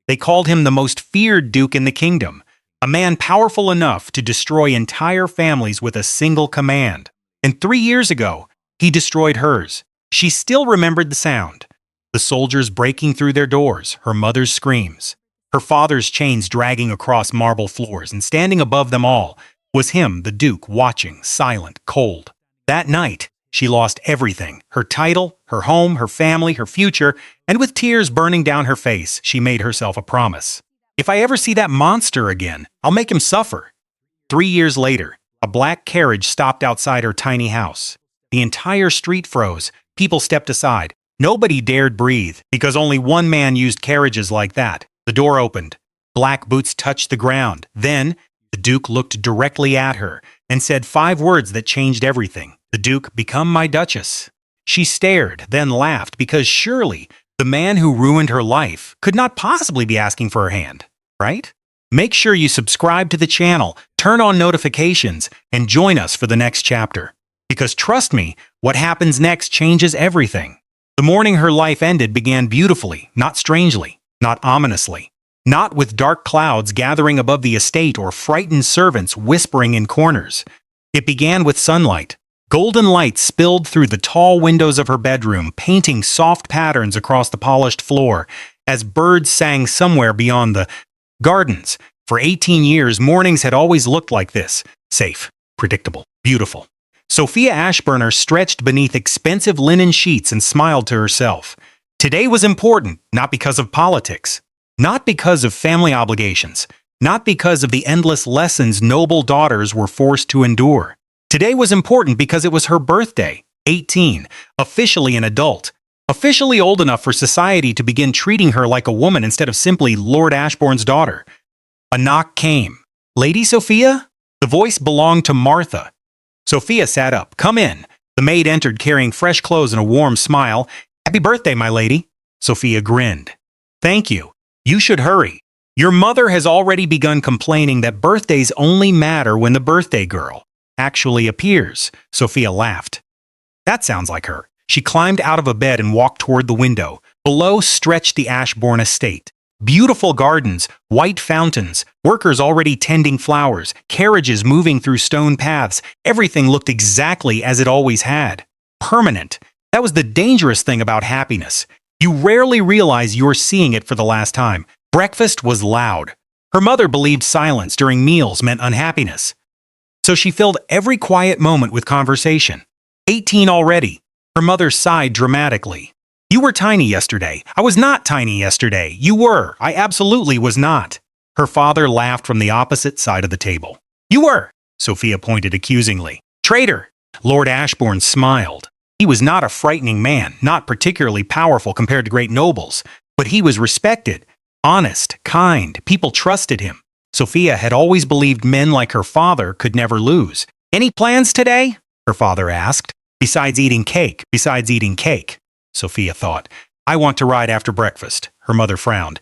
They called him the most feared duke in the kingdom, a man powerful enough to destroy entire families with a single command. And 3 years ago, he destroyed hers. She still remembered the sound. The soldiers breaking through their doors, her mother's screams, her father's chains dragging across marble floors, and standing above them all was him, the duke, watching, silent, cold. That night, she lost everything, her title, her home, her family, her future, and with tears burning down her face, she made herself a promise. If I ever see that monster again, I'll make him suffer. 3 years later, a black carriage stopped outside her tiny house. The entire street froze. People stepped aside. Nobody dared breathe, because only one man used carriages like that. The door opened. Black boots touched the ground. Then, the Duke looked directly at her and said 5 words that changed everything. The Duke, become my Duchess. She stared, then laughed, because surely the man who ruined her life could not possibly be asking for her hand, right? Make sure you subscribe to the channel, turn on notifications, and join us for the next chapter. Because trust me, what happens next changes everything. The morning her life ended began beautifully, not strangely, not ominously, not with dark clouds gathering above the estate or frightened servants whispering in corners. It began with sunlight. Golden light spilled through the tall windows of her bedroom, painting soft patterns across the polished floor, as birds sang somewhere beyond the gardens. For 18 years, mornings had always looked like this: safe, predictable, beautiful. Sophia Ashburner stretched beneath expensive linen sheets and smiled to herself. Today was important, not because of politics, not because of family obligations, not because of the endless lessons noble daughters were forced to endure. Today was important because it was her birthday, 18, officially an adult, officially old enough for society to begin treating her like a woman instead of simply Lord Ashbourne's daughter. A knock came. "Lady Sophia?" The voice belonged to Martha. Sophia sat up. "Come in." The maid entered carrying fresh clothes and a warm smile. "Happy birthday, my lady." Sophia grinned. "Thank you. You should hurry. Your mother has already begun complaining that birthdays only matter when the birthday girl actually appears." Sophia laughed. "That sounds like her." She climbed out of a bed and walked toward the window. Below stretched the Ashbourne estate. Beautiful gardens, white fountains, workers already tending flowers, carriages moving through stone paths. Everything looked exactly as it always had. Permanent. That was the dangerous thing about happiness. You rarely realize you're seeing it for the last time. Breakfast was loud. Her mother believed silence during meals meant unhappiness. So she filled every quiet moment with conversation. 18 already. Her mother sighed dramatically. "You were tiny yesterday." "I was not tiny yesterday." "You were." "I absolutely was not." Her father laughed from the opposite side of the table. "You were." Sophia pointed accusingly. "Traitor." Lord Ashbourne smiled. He was not a frightening man, not particularly powerful compared to great nobles, but he was respected, honest, kind. People trusted him. Sophia had always believed men like her father could never lose. "Any plans today?" her father asked. Besides eating cake. Sophia thought. "I want to ride after breakfast." Her mother frowned.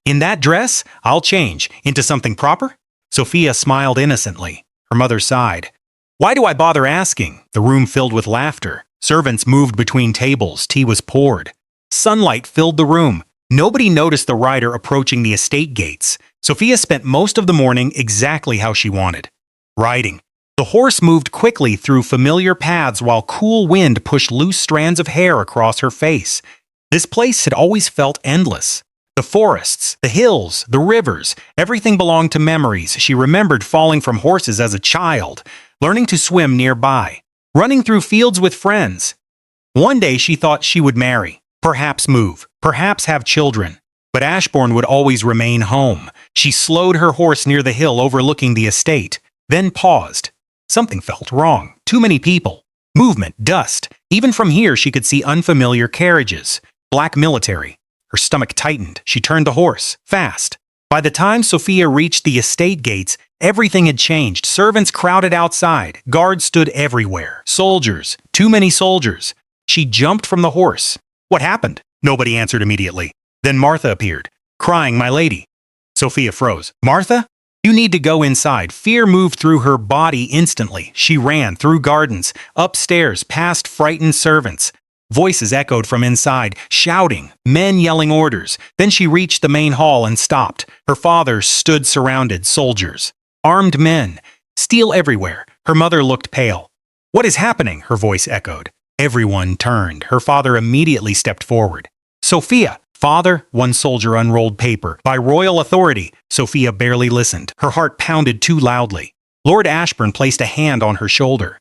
"In that dress? I'll change. Into something proper?" Sophia smiled innocently. Her mother sighed. "Why do I bother asking?" The room filled with laughter. Servants moved between tables. Tea was poured. Sunlight filled the room. Nobody noticed the rider approaching the estate gates. Sophia spent most of the morning exactly how she wanted. Riding. The horse moved quickly through familiar paths while cool wind pushed loose strands of hair across her face. This place had always felt endless. The forests, the hills, the rivers, everything belonged to memories. She remembered falling from horses as a child, learning to swim nearby, running through fields with friends. One day she thought she would marry, perhaps move, perhaps have children. But Ashbourne would always remain home. She slowed her horse near the hill overlooking the estate, then paused. Something felt wrong. Too many people. Movement, dust. Even from here she could see unfamiliar carriages. Black military. Her stomach tightened. She turned the horse. Fast. By the time Sophia reached the estate gates, everything had changed. Servants crowded outside. Guards stood everywhere. Soldiers. Too many soldiers. She jumped from the horse. What happened? Nobody answered immediately. Then Martha appeared, crying, "My lady." Sophia froze. "Martha? You need to go inside." Fear moved through her body instantly. She ran through gardens, upstairs, past frightened servants. Voices echoed from inside, shouting, men yelling orders. Then she reached the main hall and stopped. Her father stood surrounded, soldiers. Armed men. Steel everywhere. Her mother looked pale. "What is happening?" her voice echoed. Everyone turned. Her father immediately stepped forward. "Sophia!" "Father," one soldier unrolled paper. "By royal authority." Sophia barely listened. Her heart pounded too loudly. Lord Ashburn placed a hand on her shoulder.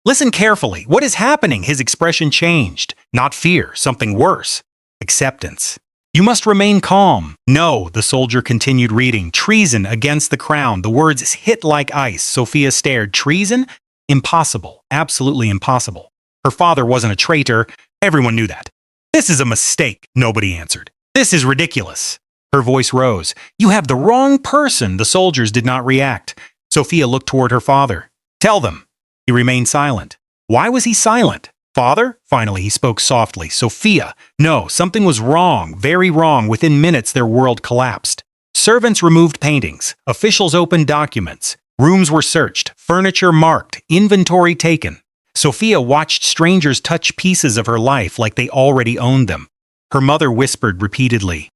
"Listen carefully. What is happening?" His expression changed. Not fear, something worse. Acceptance. "You must remain calm." "No," the soldier continued reading. "Treason against the crown." The words hit like ice. Sophia stared. Treason? Impossible. Absolutely impossible. Her father wasn't a traitor. Everyone knew that. "This is a mistake," nobody answered. "This is ridiculous." Her voice rose. "You have the wrong person." The soldiers did not react. Sophia looked toward her father. "Tell them." He remained silent. Why was he silent? "Father?" Finally, he spoke softly. "Sophia." No, something was wrong, very wrong. Within minutes, their world collapsed. Servants removed paintings. Officials opened documents. Rooms were searched, furniture marked, inventory taken. Sophia watched strangers touch pieces of her life like they already owned them. Her mother whispered repeatedly,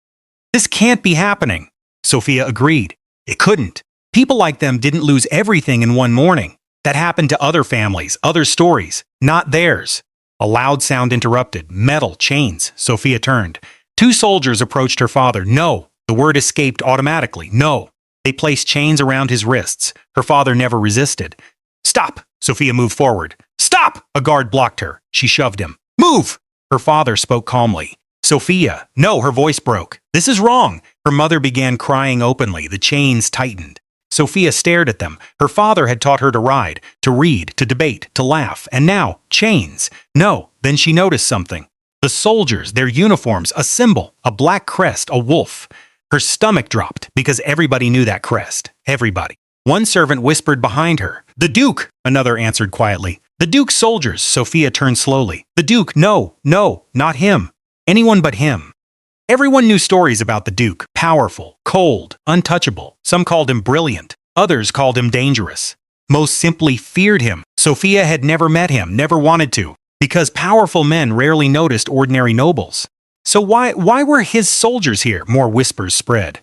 "This can't be happening." Sophia agreed. It couldn't. People like them didn't lose everything in one morning. That happened to other families, other stories, not theirs. A loud sound interrupted. Metal, chains. Sophia turned. Two soldiers approached her father. "No." The word escaped automatically. "No." They placed chains around his wrists. Her father never resisted. "Stop!" Sophia moved forward. "Stop!" A guard blocked her. She shoved him. "Move!" Her father spoke calmly. "Sophia." No, her voice broke. "This is wrong." Her mother began crying openly. The chains tightened. Sophia stared at them. Her father had taught her to ride, to read, to debate, to laugh, and now, chains. No, then she noticed something. The soldiers, their uniforms, a symbol, a black crest, a wolf. Her stomach dropped because everybody knew that crest. Everybody. One servant whispered behind her. "The Duke!" Another answered quietly. "The Duke's soldiers." Sophia turned slowly. "The Duke, no, no, not him. Anyone but him." Everyone knew stories about the Duke. Powerful, cold, untouchable. Some called him brilliant. Others called him dangerous. Most simply feared him. Sophia had never met him, never wanted to, because powerful men rarely noticed ordinary nobles. So why were his soldiers here? More whispers spread.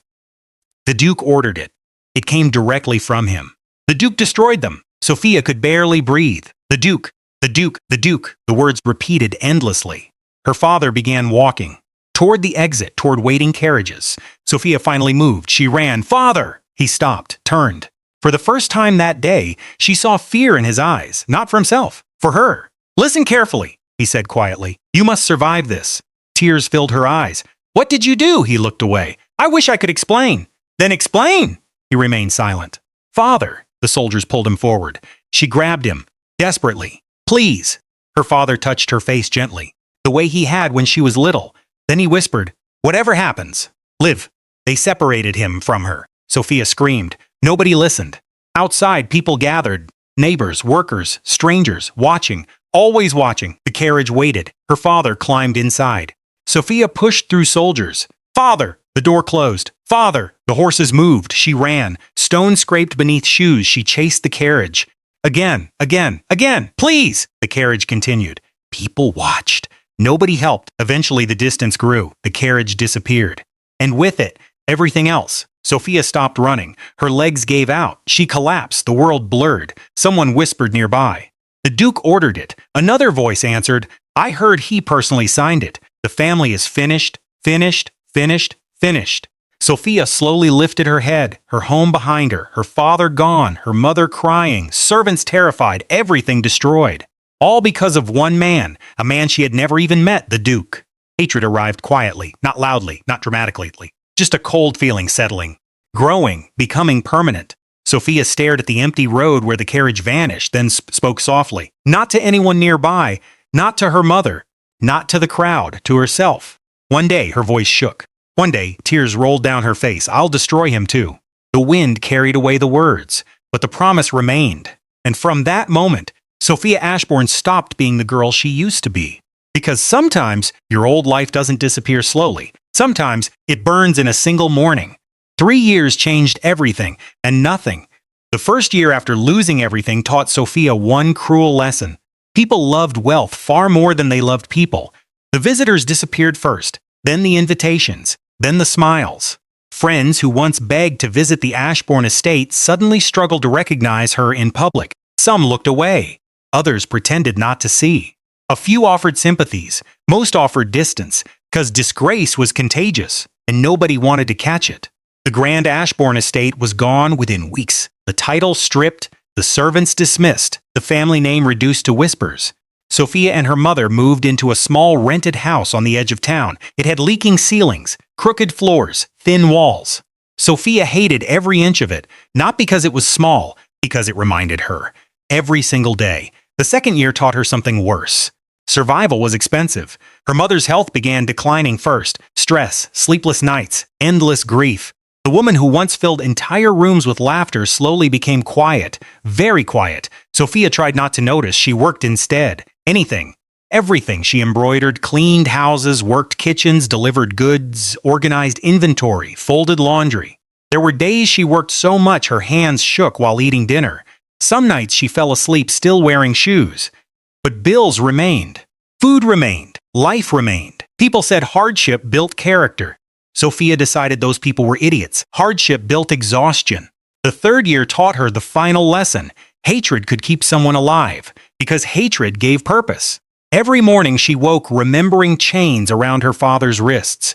The Duke ordered it. It came directly from him. The Duke destroyed them. Sophia could barely breathe. The Duke, the Duke, the Duke. The words repeated endlessly. Her father began walking. Toward the exit, toward waiting carriages. Sophia finally moved. She ran. "Father!" He stopped, turned. For the first time that day, she saw fear in his eyes, not for himself, for her. "Listen carefully," he said quietly. "You must survive this." Tears filled her eyes. "What did you do?" He looked away. "I wish I could explain." "Then explain." He remained silent. "Father." The soldiers pulled him forward. She grabbed him, desperately. "Please." Her father touched her face gently, the way he had when she was little. Then he whispered, "Whatever happens, live." They separated him from her. Sophia screamed. Nobody listened. Outside, people gathered. Neighbors, workers, strangers, watching, always watching. The carriage waited. Her father climbed inside. Sophia pushed through soldiers. "Father!" The door closed. "Father!" The horses moved. She ran. Stones scraped beneath shoes. She chased the carriage. Again, again, again. "Please!" The carriage continued. People watched. Nobody helped. Eventually, the distance grew. The carriage disappeared. And with it, everything else. Sophia stopped running. Her legs gave out. She collapsed. The world blurred. Someone whispered nearby. "The Duke ordered it." Another voice answered, "I heard he personally signed it. The family is finished, finished, finished, finished." Sophia slowly lifted her head, her home behind her, her father gone, her mother crying, servants terrified, everything destroyed. All because of one man, a man she had never even met, the Duke. Hatred arrived quietly, not loudly, not dramatically, just a cold feeling settling, growing, becoming permanent. Sophia stared at the empty road where the carriage vanished, then spoke softly, not to anyone nearby, not to her mother, not to the crowd, to herself. One day, her voice shook. One day, tears rolled down her face. "I'll destroy him too." The wind carried away the words, but the promise remained. And from that moment, Sophia Ashburn stopped being the girl she used to be. Because sometimes your old life doesn't disappear slowly. Sometimes it burns in a single morning. 3 years changed everything, and nothing. The first year after losing everything taught Sophia one cruel lesson. People loved wealth far more than they loved people. The visitors disappeared first, then the invitations, then the smiles. Friends who once begged to visit the Ashbourne estate suddenly struggled to recognize her in public. Some looked away. Others pretended not to see. A few offered sympathies. Most offered distance, because disgrace was contagious, and nobody wanted to catch it. The grand Ashbourne estate was gone within weeks. The title stripped, the servants dismissed, the family name reduced to whispers. Sophia and her mother moved into a small rented house on the edge of town. It had leaking ceilings, crooked floors, thin walls. Sophia hated every inch of it, not because it was small, because it reminded her. Every single day. The second year taught her something worse. Survival was expensive. Her mother's health began declining first. Stress, sleepless nights, endless grief. The woman who once filled entire rooms with laughter slowly became quiet, very quiet. Sophia tried not to notice. She worked instead. Anything. Everything. She embroidered, cleaned houses, worked kitchens, delivered goods, organized inventory, folded laundry. There were days she worked so much her hands shook while eating dinner. Some nights she fell asleep still wearing shoes. But bills remained. Food remained. Life remained. People said hardship built character. Sophia decided those people were idiots. Hardship built exhaustion. The third year taught her the final lesson. Hatred could keep someone alive, because hatred gave purpose. Every morning she woke remembering chains around her father's wrists.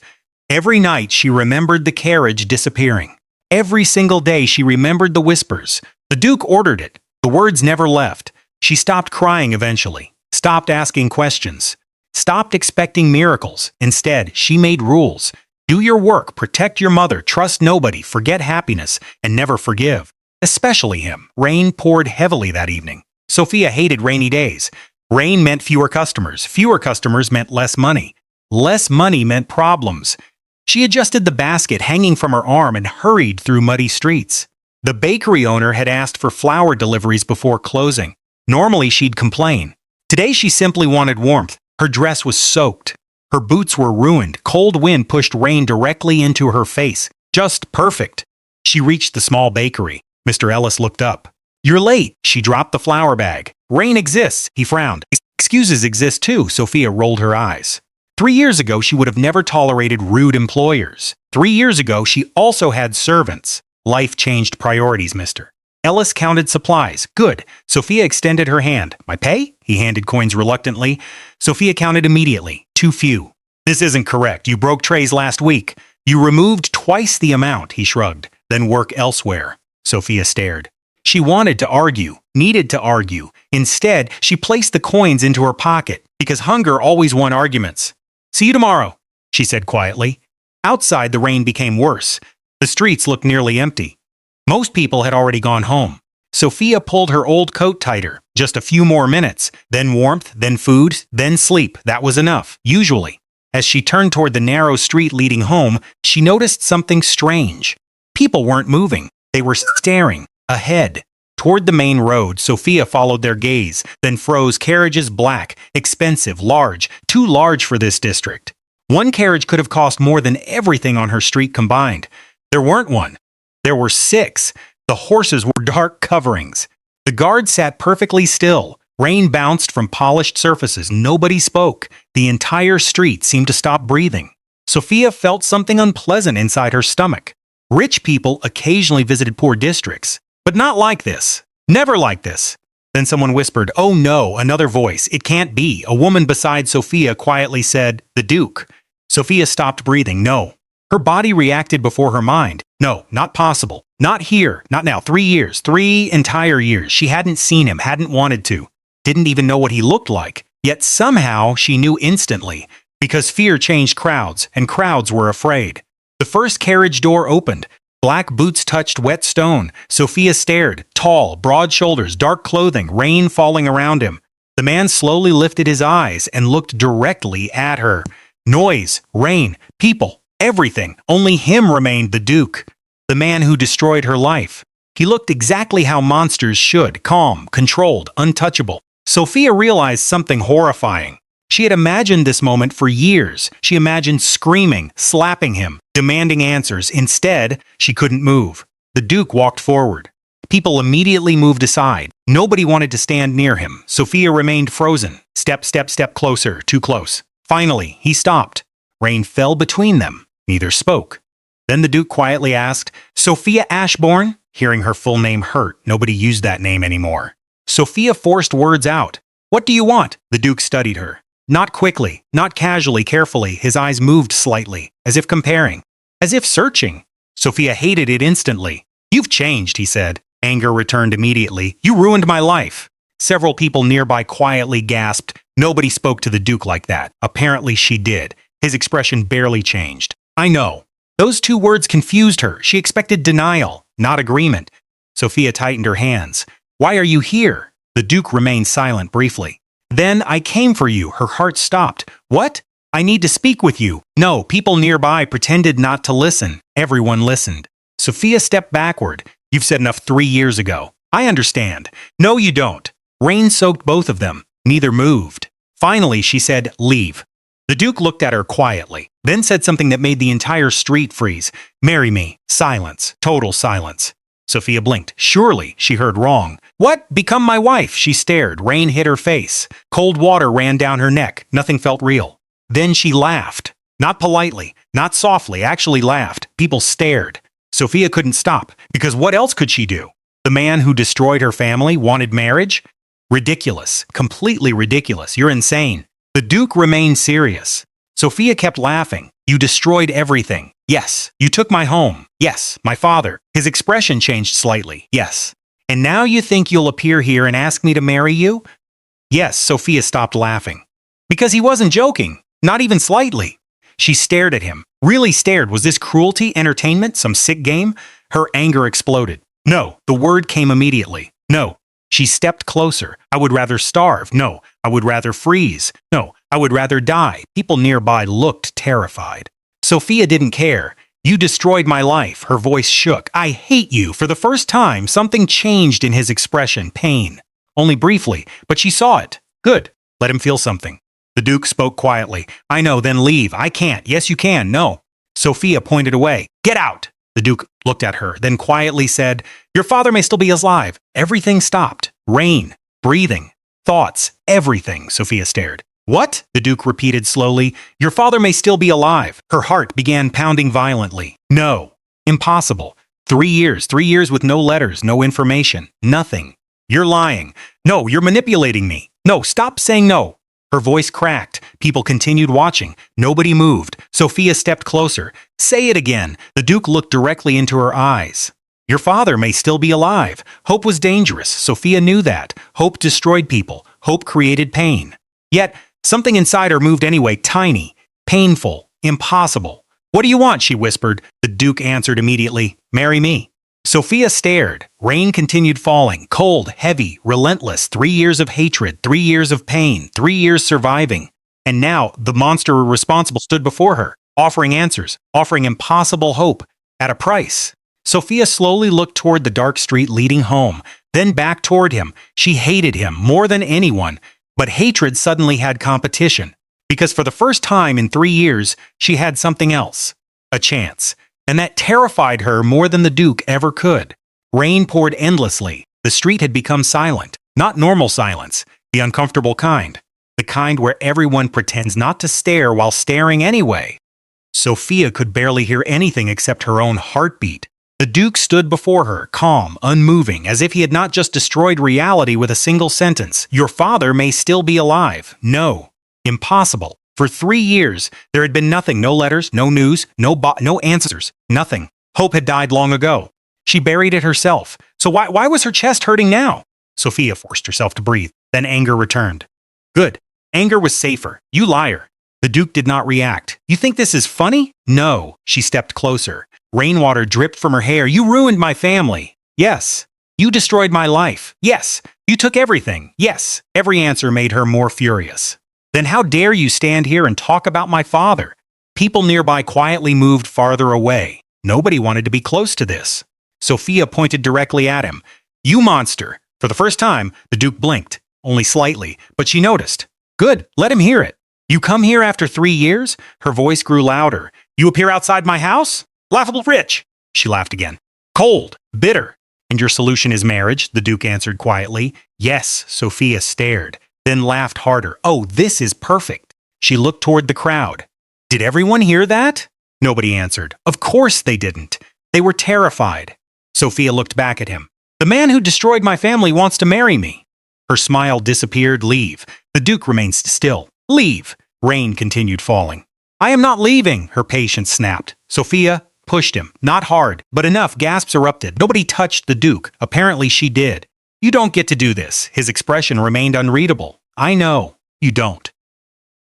Every night she remembered the carriage disappearing. Every single day she remembered the whispers. The Duke ordered it. The words never left. She stopped crying eventually, stopped asking questions, stopped expecting miracles. Instead, she made rules. Do your work, protect your mother, trust nobody, forget happiness, and never forgive. Especially him. Rain poured heavily that evening. Sophia hated rainy days. Rain meant fewer customers. Fewer customers meant less money. Less money meant problems. She adjusted the basket hanging from her arm and hurried through muddy streets. The bakery owner had asked for flour deliveries before closing. Normally she'd complain. Today she simply wanted warmth. Her dress was soaked. Her boots were ruined. Cold wind pushed rain directly into her face. Just perfect. She reached the small bakery. Mr. Ellis looked up. "You're late." She dropped the flour bag. "Rain exists," he frowned. "Excuses exist too," Sophia rolled her eyes. 3 years ago, she would have never tolerated rude employers. 3 years ago, she also had servants. Life changed priorities, mister. Ellis counted supplies. Good. Sophia extended her hand. "My pay?" He handed coins reluctantly. Sophia counted immediately. Too few. "This isn't correct. You broke trays last week." "You removed twice the amount," he shrugged. "Then work elsewhere." Sophia stared. She wanted to argue, needed to argue. Instead, she placed the coins into her pocket, because hunger always won arguments. "See you tomorrow," she said quietly. Outside, the rain became worse. The streets looked nearly empty. Most people had already gone home. Sophia pulled her old coat tighter. Just a few more minutes. Then warmth, then food, then sleep. That was enough, usually. As she turned toward the narrow street leading home, she noticed something strange. People weren't moving. They were staring. Ahead. Toward the main road, Sophia followed their gaze, then froze. Carriages black, expensive, large, too large for this district. One carriage could have cost more than everything on her street combined. There weren't one. There were 6. The horses were dark coverings. The guard sat perfectly still. Rain bounced from polished surfaces. Nobody spoke. The entire street seemed to stop breathing. Sophia felt something unpleasant inside her stomach. Rich people occasionally visited poor districts, but not like this. Never like this. Then someone whispered, "Oh no," another voice. "It can't be." A woman beside Sophia quietly said, "The Duke." Sophia stopped breathing. No. Her body reacted before her mind. No, not possible. Not here. Not now. 3 years. 3 entire years. She hadn't seen him, hadn't wanted to. Didn't even know what he looked like. Yet somehow she knew instantly, because fear changed crowds, and crowds were afraid. The first carriage door opened. Black boots touched wet stone. Sophia stared. Tall, broad shoulders, dark clothing, rain falling around him. The man slowly lifted his eyes and looked directly at her. Noise, rain, people, everything. Only him remained, the Duke. The man who destroyed her life. He looked exactly how monsters should, calm, controlled, untouchable. Sophia realized something horrifying. She had imagined this moment for years. She imagined screaming, slapping him, demanding answers. Instead, she couldn't move. The Duke walked forward. People immediately moved aside. Nobody wanted to stand near him. Sophia remained frozen. Step, step, step closer, too close. Finally, he stopped. Rain fell between them. Neither spoke. Then the Duke quietly asked, "Sophia Ashbourne?" Hearing her full name hurt. Nobody used that name anymore. Sophia forced words out. "What do you want?" The Duke studied her. Not quickly, not casually, carefully. His eyes moved slightly, as if comparing, as if searching. Sophia hated it instantly. "You've changed," he said. Anger returned immediately. "You ruined my life." Several people nearby quietly gasped. Nobody spoke to the Duke like that. Apparently she did. His expression barely changed. "I know." Those two words confused her. She expected denial, not agreement. Sophia tightened her hands. "Why are you here?" The Duke remained silent briefly. "Then I came for you." Her heart stopped. "What?" "I need to speak with you." No, people nearby pretended not to listen. Everyone listened. Sophia stepped backward. "You've said enough 3 years ago." "I understand." "No, you don't." Rain soaked both of them. Neither moved. Finally, she said, "Leave." The Duke looked at her quietly, then said something that made the entire street freeze. "Marry me." Silence. Total silence. Sophia blinked. Surely she heard wrong. "What? Become my wife?" She stared. Rain hit her face. Cold water ran down her neck. Nothing felt real. Then she laughed. Not politely, not softly, actually laughed. People stared. Sophia couldn't stop, because what else could she do? The man who destroyed her family wanted marriage? Ridiculous. Completely ridiculous. You're insane. The Duke remained serious. Sophia kept laughing. "You destroyed everything." "Yes." "You took my home." "Yes." "My father." His expression changed slightly. "Yes." "And now you think you'll appear here and ask me to marry you?" "Yes." Sophia stopped laughing. Because he wasn't joking. Not even slightly. She stared at him. Really stared. Was this cruelty, entertainment, some sick game? Her anger exploded. "No." The word came immediately. "No." She stepped closer. "I would rather starve." "No." "I would rather freeze." "No." "I would rather die." People nearby looked terrified. Sophia didn't care. "You destroyed my life." Her voice shook. "I hate you." For the first time, something changed in his expression. Pain. Only briefly, but she saw it. Good. Let him feel something. The Duke spoke quietly. "I know, then leave." "I can't." "Yes, you can." "No." Sophia pointed away. "Get out." The Duke looked at her, then quietly said, "Your father may still be alive." Everything stopped. Rain, breathing, thoughts, everything. Sophia stared. "What?" The Duke repeated slowly. "Your father may still be alive." Her heart began pounding violently. "No. Impossible. 3 years. 3 years with no letters, no information. Nothing. You're lying." "No, you're manipulating me." "No, stop saying no." Her voice cracked. People continued watching. Nobody moved. Sophia stepped closer. "Say it again." The Duke looked directly into her eyes. "Your father may still be alive." Hope was dangerous. Sophia knew that. Hope destroyed people. Hope created pain. Yet, something inside her moved anyway, tiny, painful, impossible. "What do you want?" she whispered. The Duke answered immediately, "Marry me." Sophia stared. Rain continued falling, cold, heavy, relentless. 3 years of hatred, 3 years of pain, 3 years surviving. And now, the monster responsible stood before her, offering answers, offering impossible hope, at a price. Sophia slowly looked toward the dark street leading home, then back toward him. She hated him more than anyone, but hatred suddenly had competition. Because for the first time in 3 years, she had something else. A chance. And that terrified her more than the Duke ever could. Rain poured endlessly. The street had become silent. Not normal silence, the uncomfortable kind. The kind where everyone pretends not to stare while staring anyway. Sophia could barely hear anything except her own heartbeat. The Duke stood before her, calm, unmoving, as if he had not just destroyed reality with a single sentence. "Your father may still be alive." No. Impossible. For 3 years, there had been nothing, no letters, no news, no answers, nothing. Hope had died long ago. She buried it herself. So why was her chest hurting now? Sophia forced herself to breathe. Then anger returned. Good. Anger was safer. "You liar." The Duke did not react. "You think this is funny?" "No." She stepped closer. Rainwater dripped from her hair. "You ruined my family." "Yes." "You destroyed my life." "Yes." "You took everything." "Yes." Every answer made her more furious. "Then how dare you stand here and talk about my father?" People nearby quietly moved farther away. Nobody wanted to be close to this. Sophia pointed directly at him. "You monster." For the first time, the Duke blinked, only slightly, but she noticed. "Good, let him hear it." "You come here after 3 years?" Her voice grew louder. "You appear outside my house?" "Laughable rich." She laughed again. "Cold, bitter." And your solution is marriage, the Duke answered quietly. Yes, Sophia stared, then laughed harder. Oh, this is perfect. She looked toward the crowd. Did everyone hear that? Nobody answered. Of course they didn't. They were terrified. Sophia looked back at him. The man who destroyed my family wants to marry me. Her smile disappeared. Leave. The Duke remained still. Leave. Rain continued falling. I am not leaving, her patience snapped. Sophia pushed him. Not hard, but enough. Gasps erupted. Nobody touched the Duke. Apparently she did. You don't get to do this. His expression remained unreadable. I know. You don't.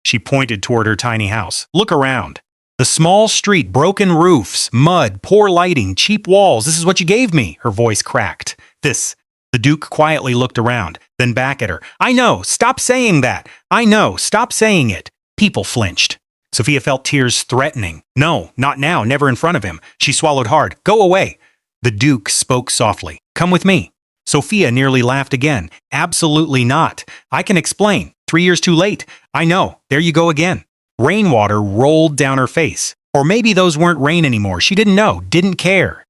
She pointed toward her tiny house. Look around. The small street, broken roofs, mud, poor lighting, cheap walls. This is what you gave me. Her voice cracked. This. The Duke quietly looked around, then back at her. I know. Stop saying that. I know. Stop saying it. People flinched. Sophia felt tears threatening. No, not now, never in front of him. She swallowed hard. Go away. The Duke spoke softly. Come with me. Sophia nearly laughed again. Absolutely not. I can explain. 3 years too late. I know. There you go again. Rainwater rolled down her face. Or maybe those weren't rain anymore. She didn't know, didn't care.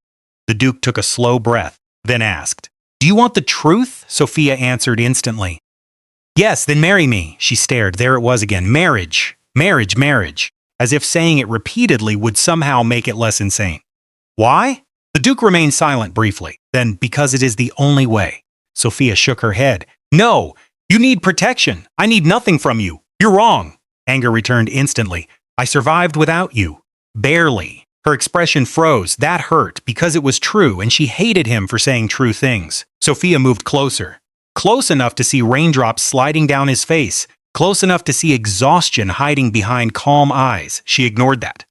The Duke took a slow breath, then asked, Do you want the truth? Sophia answered instantly. Yes, then marry me. She stared. There it was again. Marriage. Marriage, marriage. As if saying it repeatedly would somehow make it less insane. Why? The Duke remained silent briefly. Then, because it is the only way. Sophia shook her head. No, you need protection. I need nothing from you. You're wrong. Anger returned instantly. I survived without you. Barely. Her expression froze. That hurt because it was true and she hated him for saying true things. Sophia moved closer. Close enough to see raindrops sliding down his face. Close enough to see exhaustion hiding behind calm eyes. She ignored that.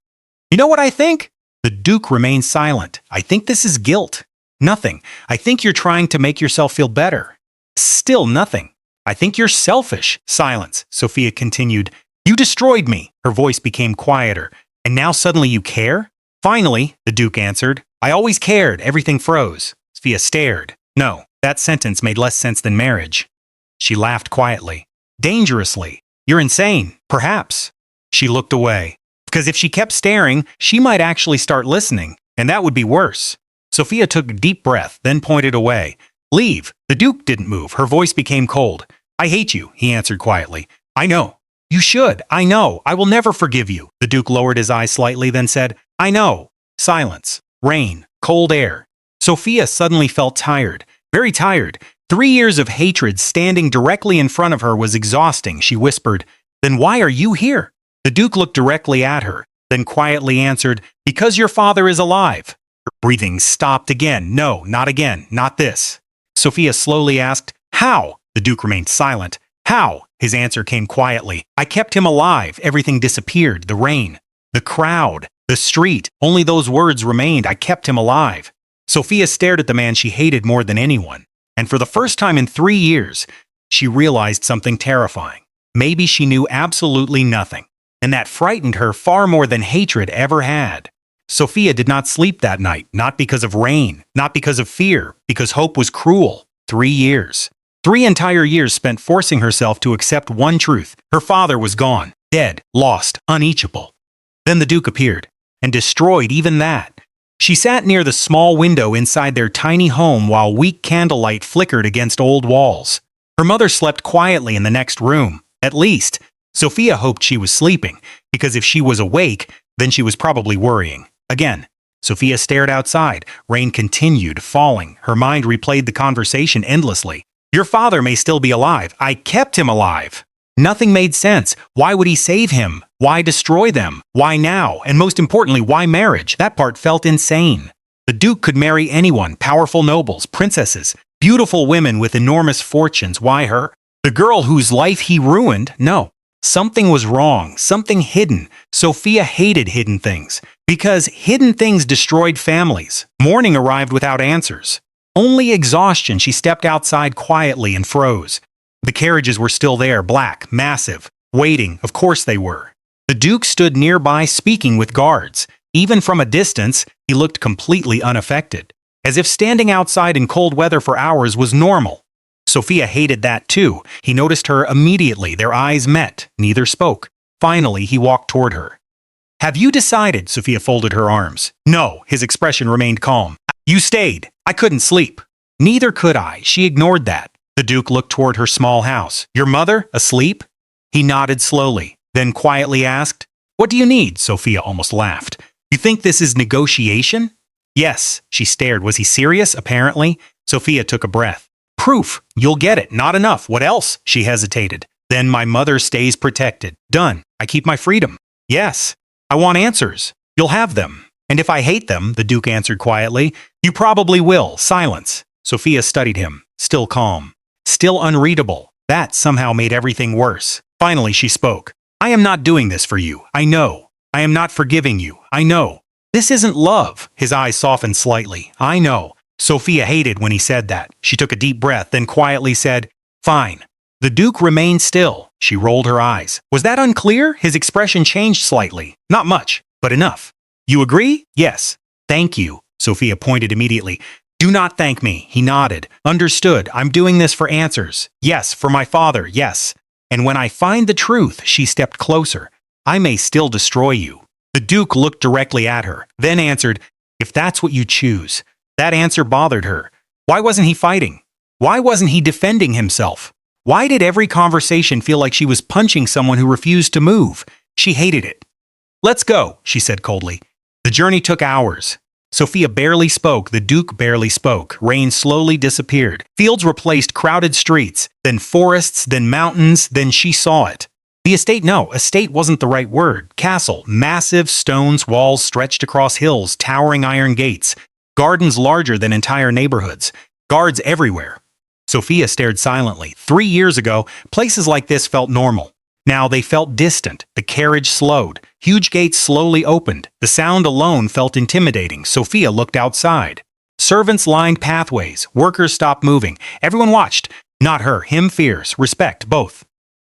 You know what I think? The Duke remained silent. I think this is guilt. Nothing. I think you're trying to make yourself feel better. Still nothing. I think you're selfish. Silence. Sophia continued. You destroyed me. Her voice became quieter. And now suddenly you care? Finally, the Duke answered. I always cared. Everything froze. Sophia stared. No, that sentence made less sense than marriage. She laughed quietly. Dangerously. You're insane. Perhaps. She looked away. Because if she kept staring, she might actually start listening, and that would be worse. Sophia took a deep breath, then pointed away. Leave. The Duke didn't move. Her voice became cold. I hate you, he answered quietly. I know. You should. I know. I will never forgive you. The Duke lowered his eyes slightly, then said, I know. Silence. Rain. Cold air. Sophia suddenly felt tired. Very tired. 3 years of hatred standing directly in front of her was exhausting. She whispered, Then why are you here? The Duke looked directly at her, then quietly answered, Because your father is alive. Her breathing stopped again. No, not again. Not this. Sophia slowly asked, How? The Duke remained silent. How? His answer came quietly. I kept him alive. Everything disappeared. The rain. The crowd. The street. Only those words remained. I kept him alive. Sophia stared at the man she hated more than anyone. And for the first time in 3 years, she realized something terrifying. Maybe she knew absolutely nothing. And that frightened her far more than hatred ever had. Sophia did not sleep that night, not because of rain, not because of fear, because hope was cruel. 3 years. 3 entire years spent forcing herself to accept one truth. Her father was gone, dead, lost, uneachable. Then the Duke appeared, and destroyed even that. She sat near the small window inside their tiny home while weak candlelight flickered against old walls. Her mother slept quietly in the next room, at least. Sophia hoped she was sleeping, because if she was awake, then she was probably worrying. Again, Sophia stared outside. Rain continued, falling. Her mind replayed the conversation endlessly. Your father may still be alive. I kept him alive. Nothing made sense. Why would he save him? Why destroy them? Why now? And most importantly, why marriage? That part felt insane. The Duke could marry anyone, powerful nobles, princesses, beautiful women with enormous fortunes. Why her? The girl whose life he ruined? No. Something was wrong, something hidden. Sophia hated hidden things, because hidden things destroyed families. Morning arrived without answers. Only exhaustion. She stepped outside quietly and froze. The carriages were still there, black, massive, waiting. Of course they were. The Duke stood nearby speaking with guards. Even from a distance, he looked completely unaffected, as if standing outside in cold weather for hours was normal. Sophia hated that too. He noticed her immediately. Their eyes met. Neither spoke. Finally, he walked toward her. Have you decided? Sophia folded her arms. No. His expression remained calm. You stayed. I couldn't sleep. Neither could I. She ignored that. The Duke looked toward her small house. Your mother? Asleep? He nodded slowly, then quietly asked, What do you need? Sophia almost laughed. You think this is negotiation? Yes. She stared. Was he serious? Apparently. Sophia took a breath. Proof. You'll get it. Not enough. What else? She hesitated. Then my mother stays protected. Done. I keep my freedom. Yes. I want answers. You'll have them. And if I hate them, the Duke answered quietly, you probably will. Silence. Sophia studied him, still calm, still unreadable. That somehow made everything worse. Finally, she spoke. I am not doing this for you. I know. I am not forgiving you. I know. This isn't love. His eyes softened slightly. I know. Sophia hated when he said that. She took a deep breath, then quietly said, Fine. The Duke remained still. She rolled her eyes. Was that unclear? His expression changed slightly. Not much, but enough. You agree? Yes. Thank you. Sophia pointed immediately. Do not thank me. He nodded. Understood. I'm doing this for answers. Yes, for my father. Yes. And when I find the truth, she stepped closer. I may still destroy you. The Duke looked directly at her, then answered, If that's what you choose. That answer bothered her. Why wasn't he fighting? Why wasn't he defending himself? Why did every conversation feel like she was punching someone who refused to move? She hated it. Let's go, she said coldly. The journey took hours. Sophia barely spoke, the Duke barely spoke. Rain slowly disappeared. Fields replaced crowded streets, then forests, then mountains, then she saw it. The estate, no, estate wasn't the right word. Castle, massive stones walls stretched across hills, towering iron gates. Gardens larger than entire neighborhoods. Guards everywhere. Sophia stared silently. 3 years ago, places like this felt normal. Now they felt distant. The carriage slowed. Huge gates slowly opened. The sound alone felt intimidating. Sophia looked outside. Servants lined pathways. Workers stopped moving. Everyone watched. Not her. Him fears. Respect. Both.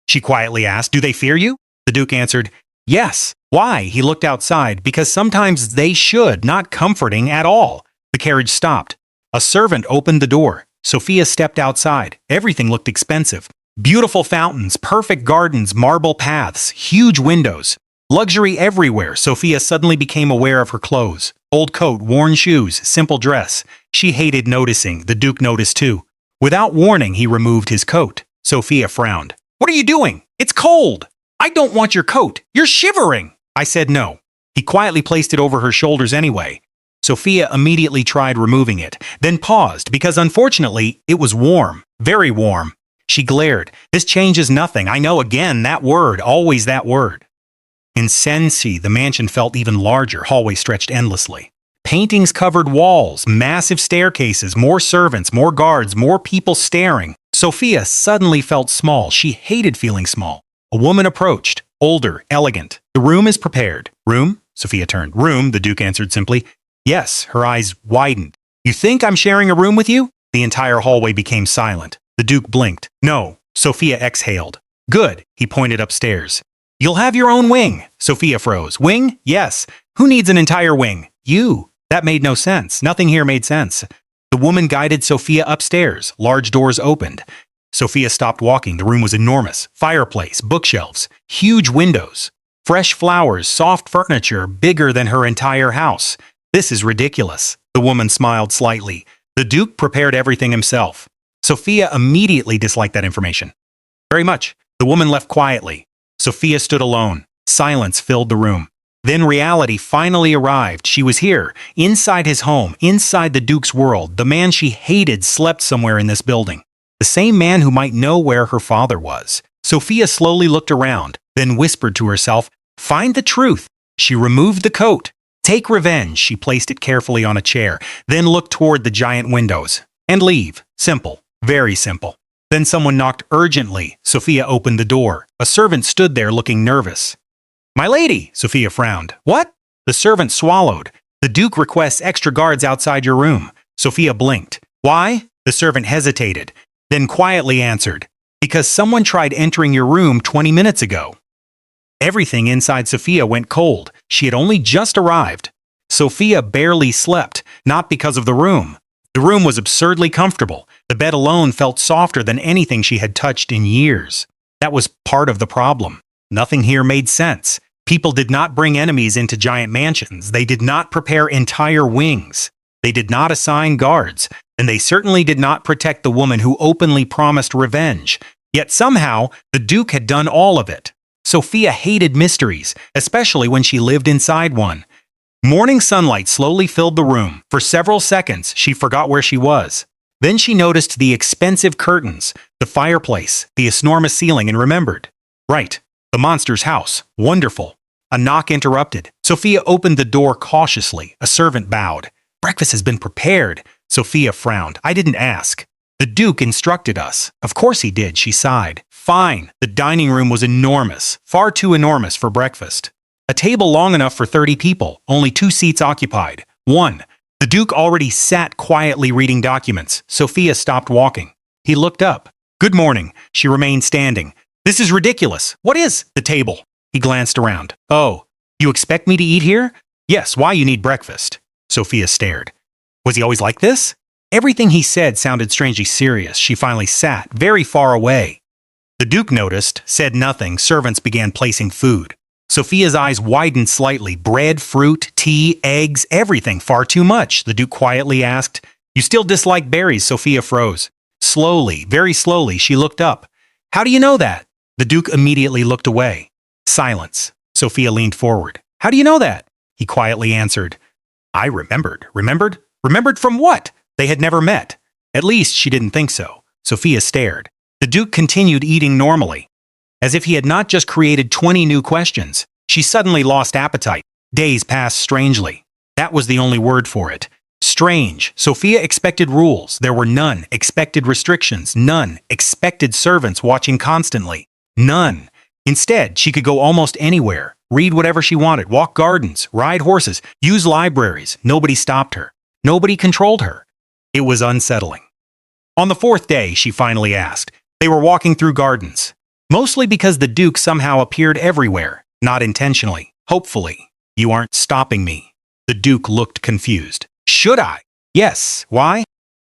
She quietly asked, Do they fear you? The Duke answered, Yes. Why? He looked outside. Because sometimes they should. Not comforting at all. The carriage stopped. A servant opened the door. Sophia stepped outside. Everything looked expensive. Beautiful fountains, perfect gardens, marble paths, huge windows. Luxury everywhere. Sophia suddenly became aware of her clothes. Old coat, worn shoes, simple dress. She hated noticing. The Duke noticed too. Without warning, he removed his coat. Sophia frowned. What are you doing? It's cold. I don't want your coat. You're shivering. I said no. He quietly placed it over her shoulders anyway. Sophia immediately tried removing it, then paused because unfortunately it was warm, very warm. She glared. This changes nothing. I know again that word, always that word. In Sensi, the mansion felt even larger. Hallways stretched endlessly. Paintings covered walls, massive staircases, more servants, more guards, more people staring. Sophia suddenly felt small. She hated feeling small. A woman approached, older, elegant. The room is prepared. Room? Sophia turned. Room, the Duke answered simply. Yes, her eyes widened. You think I'm sharing a room with you? The entire hallway became silent. The Duke blinked. No. Sophia exhaled. Good. He pointed upstairs. You'll have your own wing. Sophia froze. Wing? Yes. Who needs an entire wing? You. That made no sense. Nothing here made sense. The woman guided Sophia upstairs. Large doors opened. Sophia stopped walking. The room was enormous. Fireplace, bookshelves, huge windows, fresh flowers, soft furniture, bigger than her entire house. This is ridiculous. The woman smiled slightly. The Duke prepared everything himself. Sophia immediately disliked that information. Very much. The woman left quietly. Sophia stood alone. Silence filled the room. Then reality finally arrived. She was here, inside his home, inside the Duke's world. The man she hated slept somewhere in this building. The same man who might know where her father was. Sophia slowly looked around, then whispered to herself, Find the truth. She removed the coat. Take revenge. She placed it carefully on a chair, then looked toward the giant windows. And leave. Simple. Very simple. Then someone knocked urgently. Sophia opened the door. A servant stood there looking nervous. My lady, Sophia frowned. What? The servant swallowed. The Duke requests extra guards outside your room. Sophia blinked. Why? The servant hesitated, then quietly answered. Because someone tried entering your room 20 minutes ago. Everything inside Sophia went cold. She had only just arrived. Sophia barely slept, not because of the room. The room was absurdly comfortable. The bed alone felt softer than anything she had touched in years. That was part of the problem. Nothing here made sense. People did not bring enemies into giant mansions. They did not prepare entire wings. They did not assign guards, and they certainly did not protect the woman who openly promised revenge. Yet somehow, the Duke had done all of it. Sophia hated mysteries, especially when she lived inside one. Morning sunlight slowly filled the room. For several seconds, she forgot where she was. Then she noticed the expensive curtains, the fireplace, the enormous ceiling, and remembered. Right, the monster's house. Wonderful. A knock interrupted. Sophia opened the door cautiously. A servant bowed. Breakfast has been prepared. Sophia frowned. I didn't ask. The Duke instructed us. Of course he did, she sighed. Fine. The dining room was enormous. Far too enormous for breakfast. A table long enough for 30 people. Only 2 seats occupied. 1. The Duke already sat quietly reading documents. Sophia stopped walking. He looked up. Good morning. She remained standing. This is ridiculous. What is the table? He glanced around. Oh, you expect me to eat here? Yes, why you need breakfast? Sophia stared. Was he always like this? Everything he said sounded strangely serious. She finally sat, very far away. The Duke noticed, said nothing. Servants began placing food. Sophia's eyes widened slightly. Bread, fruit, tea, eggs, everything. Far too much. The Duke quietly asked. You still dislike berries? Sophia froze. Slowly, very slowly, she looked up. How do you know that? The Duke immediately looked away. Silence. Sophia leaned forward. How do you know that? He quietly answered. I remembered. Remembered? Remembered from what? They had never met. At least she didn't think so. Sophia stared. The Duke continued eating normally, as if he had not just created 20 new questions. She suddenly lost appetite. Days passed strangely. That was the only word for it. Strange. Sophia expected rules. There were none. Expected restrictions. None. Expected servants watching constantly. None. Instead, she could go almost anywhere, read whatever she wanted, walk gardens, ride horses, use libraries. Nobody stopped her. Nobody controlled her. It was unsettling. On the 4th day, she finally asked. They were walking through gardens. Mostly because the Duke somehow appeared everywhere, not intentionally, hopefully. You aren't stopping me. The Duke looked confused. Should I? Yes. Why?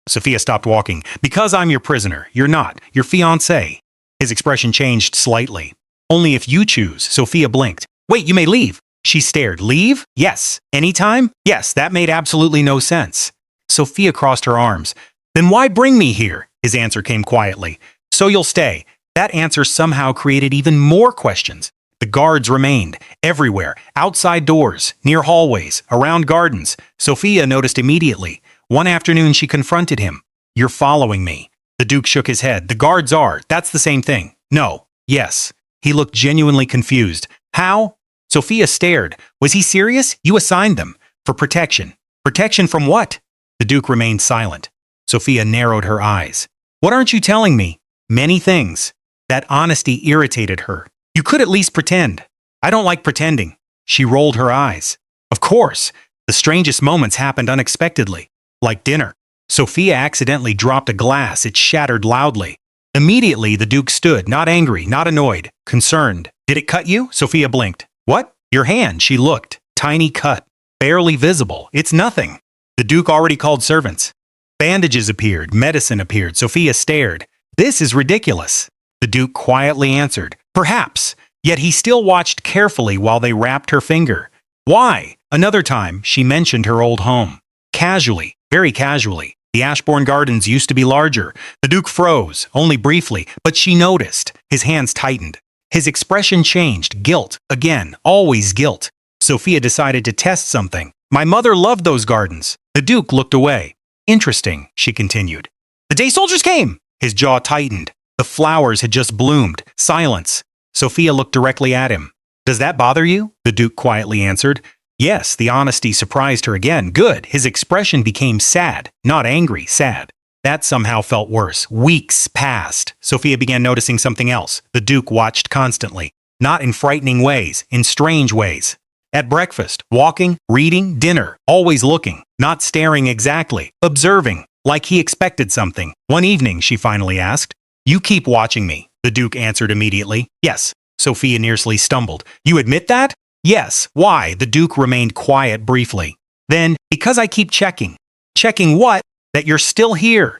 Sophia stopped walking. Because I'm your prisoner. You're not. Your fiancé. His expression changed slightly. Only if you choose. Sophia blinked. Wait, you may leave. She stared. Leave? Yes. Anytime? Yes, that made absolutely no sense. Sophia crossed her arms. Then why bring me here? His answer came quietly. So you'll stay. That answer somehow created even more questions. The guards remained, everywhere, outside doors, near hallways, around gardens. Sophia noticed immediately. One afternoon she confronted him. You're following me. The Duke shook his head. The guards are. That's the same thing. No. Yes. He looked genuinely confused. How? Sophia stared. Was he serious? You assigned them. For protection. Protection from what? The Duke remained silent. Sophia narrowed her eyes. What aren't you telling me? Many things. That honesty irritated her. You could at least pretend. I don't like pretending. She rolled her eyes. Of course. The strangest moments happened unexpectedly. Like dinner. Sophia accidentally dropped a glass. It shattered loudly. Immediately, the Duke stood, not angry, not annoyed, concerned. Did it cut you? Sophia blinked. What? Your hand. She looked. Tiny cut. Barely visible. It's nothing. The Duke already called servants. Bandages appeared. Medicine appeared. Sophia stared. This is ridiculous. The Duke quietly answered. Perhaps. Yet he still watched carefully while they wrapped her finger. Why? Another time, she mentioned her old home. Casually. Very casually. The Ashbourne Gardens used to be larger. The Duke froze, only briefly, but she noticed. His hands tightened. His expression changed. Guilt. Again. Always guilt. Sophia decided to test something. My mother loved those gardens. The Duke looked away. Interesting, she continued. The day soldiers came! His jaw tightened. The flowers had just bloomed. Silence. Sophia looked directly at him. Does that bother you? The Duke quietly answered. Yes, the honesty surprised her again. Good. His expression became sad. Not angry, sad. That somehow felt worse. Weeks passed. Sophia began noticing something else. The Duke watched constantly. Not in frightening ways, in strange ways. At breakfast, walking, reading, dinner, always looking, not staring exactly, observing, like he expected something. One evening, she finally asked, You keep watching me. The Duke answered immediately. Yes. Sophia nearly stumbled. You admit that? Yes. Why? The Duke remained quiet briefly. Then, because I keep checking. Checking what? That you're still here.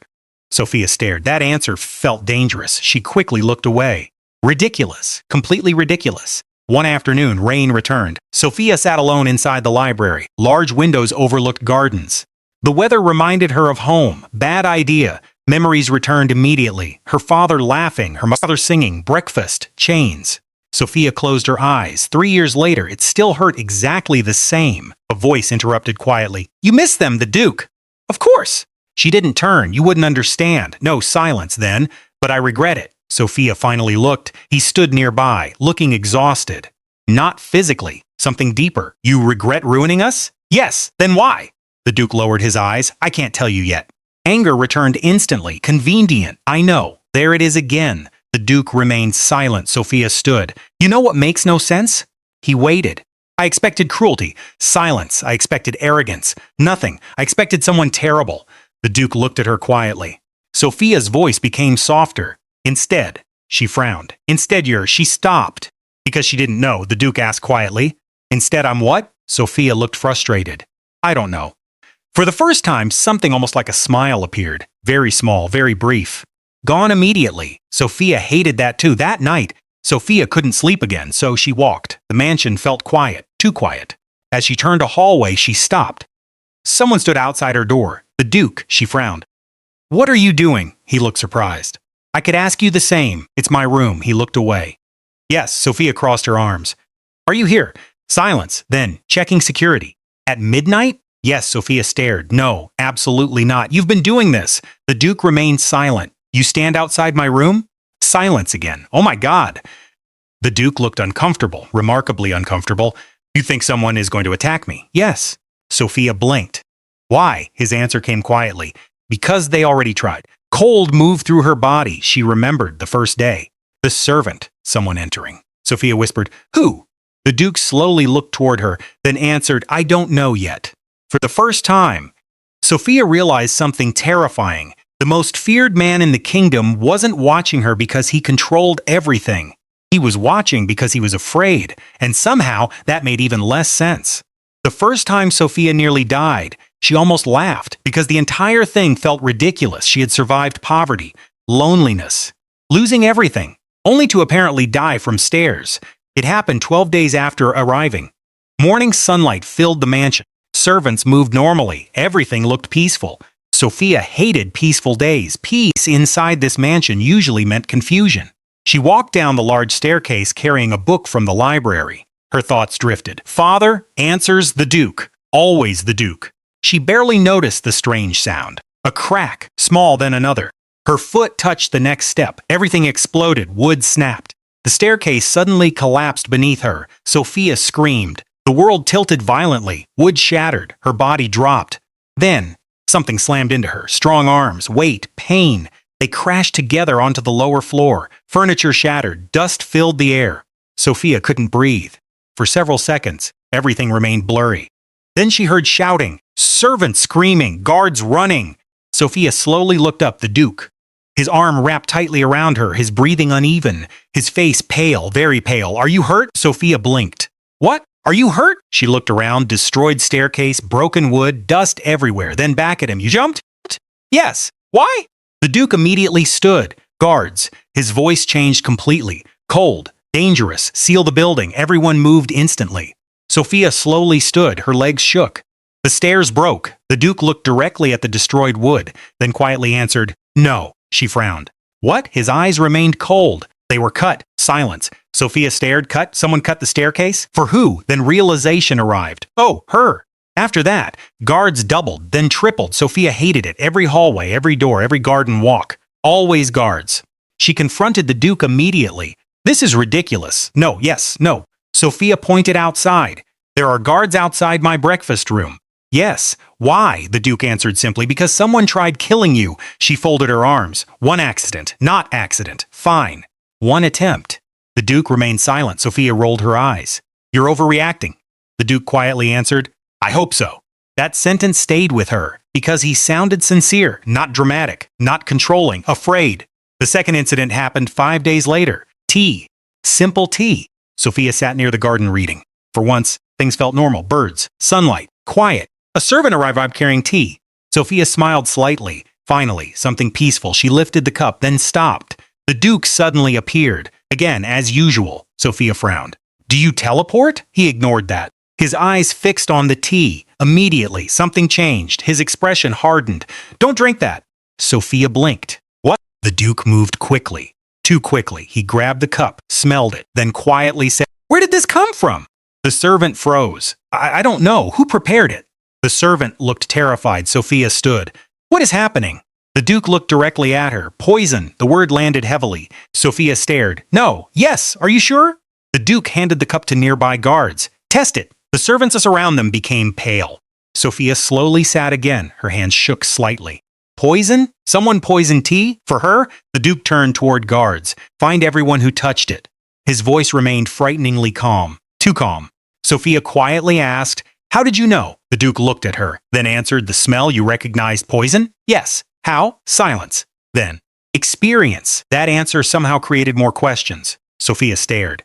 Sophia stared. That answer felt dangerous. She quickly looked away. Ridiculous. Completely ridiculous. One afternoon, rain returned. Sophia sat alone inside the library. Large windows overlooked gardens. The weather reminded her of home. Bad idea. Memories returned immediately. Her father laughing, her mother singing, breakfast, chains. Sophia closed her eyes. 3 years later, it still hurt exactly the same. A voice interrupted quietly. You miss them, the Duke. Of course. She didn't turn. You wouldn't understand. No, silence then. But I regret it. Sophia finally looked. He stood nearby, looking exhausted. Not physically. Something deeper. You regret ruining us? Yes. Then why? The Duke lowered his eyes. I can't tell you yet. Anger returned instantly. Convenient. I know. There it is again. The Duke remained silent. Sophia stood. You know what makes no sense? He waited. I expected cruelty. Silence. I expected arrogance. Nothing. I expected someone terrible. The Duke looked at her quietly. Sophia's voice became softer. Instead, she frowned. Instead, she stopped. Because she didn't know, the Duke asked quietly. Instead, I'm what? Sophia looked frustrated. I don't know. For the first time, something almost like a smile appeared. Very small, very brief. Gone immediately. Sophia hated that too. That night, Sophia couldn't sleep again, so she walked. The mansion felt quiet, too quiet. As she turned a hallway, she stopped. Someone stood outside her door. The Duke, she frowned. What are you doing? He looked surprised. I could ask you the same. It's my room. He looked away. Yes, Sophia crossed her arms. Are you here? Silence. Then, checking security. At midnight? Yes, Sophia stared. No, absolutely not. You've been doing this. The Duke remained silent. You stand outside my room? Silence again. Oh my God. The Duke looked uncomfortable, remarkably uncomfortable. You think someone is going to attack me? Yes. Sophia blinked. Why? His answer came quietly. Because they already tried. Cold moved through her body. She remembered the first day. The servant, someone entering. Sophia whispered, Who? The Duke slowly looked toward her, then answered, I don't know yet. For the first time, Sophia realized something terrifying. The most feared man in the kingdom wasn't watching her because he controlled everything. He was watching because he was afraid, and somehow that made even less sense. The first time Sophia nearly died, she almost laughed because the entire thing felt ridiculous. She had survived poverty, loneliness, losing everything, only to apparently die from stairs. It happened 12 days after arriving. Morning sunlight filled the mansion. Servants moved normally. Everything looked peaceful. Sophia hated peaceful days. Peace inside this mansion usually meant confusion. She walked down the large staircase carrying a book from the library. Her thoughts drifted. Father answers the Duke. Always the Duke. She barely noticed the strange sound. A crack, small then another. Her foot touched the next step. Everything exploded. Wood snapped. The staircase suddenly collapsed beneath her. Sophia screamed. The world tilted violently. Wood shattered. Her body dropped. Then, something slammed into her. Strong arms, weight, pain. They crashed together onto the lower floor. Furniture shattered. Dust filled the air. Sophia couldn't breathe. For several seconds, everything remained blurry. Then she heard shouting, servants screaming, guards running. Sophia slowly looked up. The Duke. His arm wrapped tightly around her, his breathing uneven, his face pale, very pale. Are you hurt? Sophia blinked. What? Are you hurt? She looked around. Destroyed staircase, broken wood, dust everywhere. Then back at him. You jumped? Yes. Why? The Duke immediately stood. Guards. His voice changed completely. Cold. Dangerous. Seal the building. Everyone moved instantly. Sophia slowly stood. Her legs shook. The stairs broke. The Duke looked directly at the destroyed wood, then quietly answered, No. She frowned. What? His eyes remained cold. They were cut. Silence. Sophia stared. Cut? Someone cut the staircase? For who? Then realization arrived. Oh, her. After that, guards doubled, then tripled. Sophia hated it. Every hallway, every door, every garden walk. Always guards. She confronted the Duke immediately. This is ridiculous. No, yes, no. Sophia pointed outside. There are guards outside my breakfast room. Yes. Why? The Duke answered simply. Because someone tried killing you. She folded her arms. One accident. Not accident. Fine. One attempt. The Duke remained silent. Sophia rolled her eyes. You're overreacting. The Duke quietly answered. I hope so. That sentence stayed with her because he sounded sincere, not dramatic, not controlling, afraid. The second incident happened 5 days later. Tea. Simple tea. Sophia sat near the garden reading. For once, things felt normal. Birds, sunlight, quiet. A servant arrived carrying tea. Sophia smiled slightly. Finally, something peaceful. She lifted the cup, then stopped. The Duke suddenly appeared. Again, as usual. Sophia frowned. Do you teleport? He ignored that. His eyes fixed on the tea. Immediately, something changed. His expression hardened. "Don't drink that." Sophia blinked. "What?" The Duke moved quickly. Too quickly. He grabbed the cup, smelled it, then quietly said, "Where did this come from?" The servant froze. I don't know. Who prepared it?" The servant looked terrified. Sophia stood. "What is happening?" The Duke looked directly at her. "Poison." The word landed heavily. Sophia stared. "No. Yes. Are you sure?" The Duke handed the cup to nearby guards. "Test it." The servants around them became pale. Sophia slowly sat again. Her hands shook slightly. "Poison? Someone poisoned tea? For her?" The Duke turned toward guards. "Find everyone who touched it." His voice remained frighteningly calm. Too calm. Sophia quietly asked, "How did you know?" The Duke looked at her, then answered, "The smell, you recognized poison?" "Yes." "How?" Silence. Then, "Experience." That answer somehow created more questions. Sophia stared.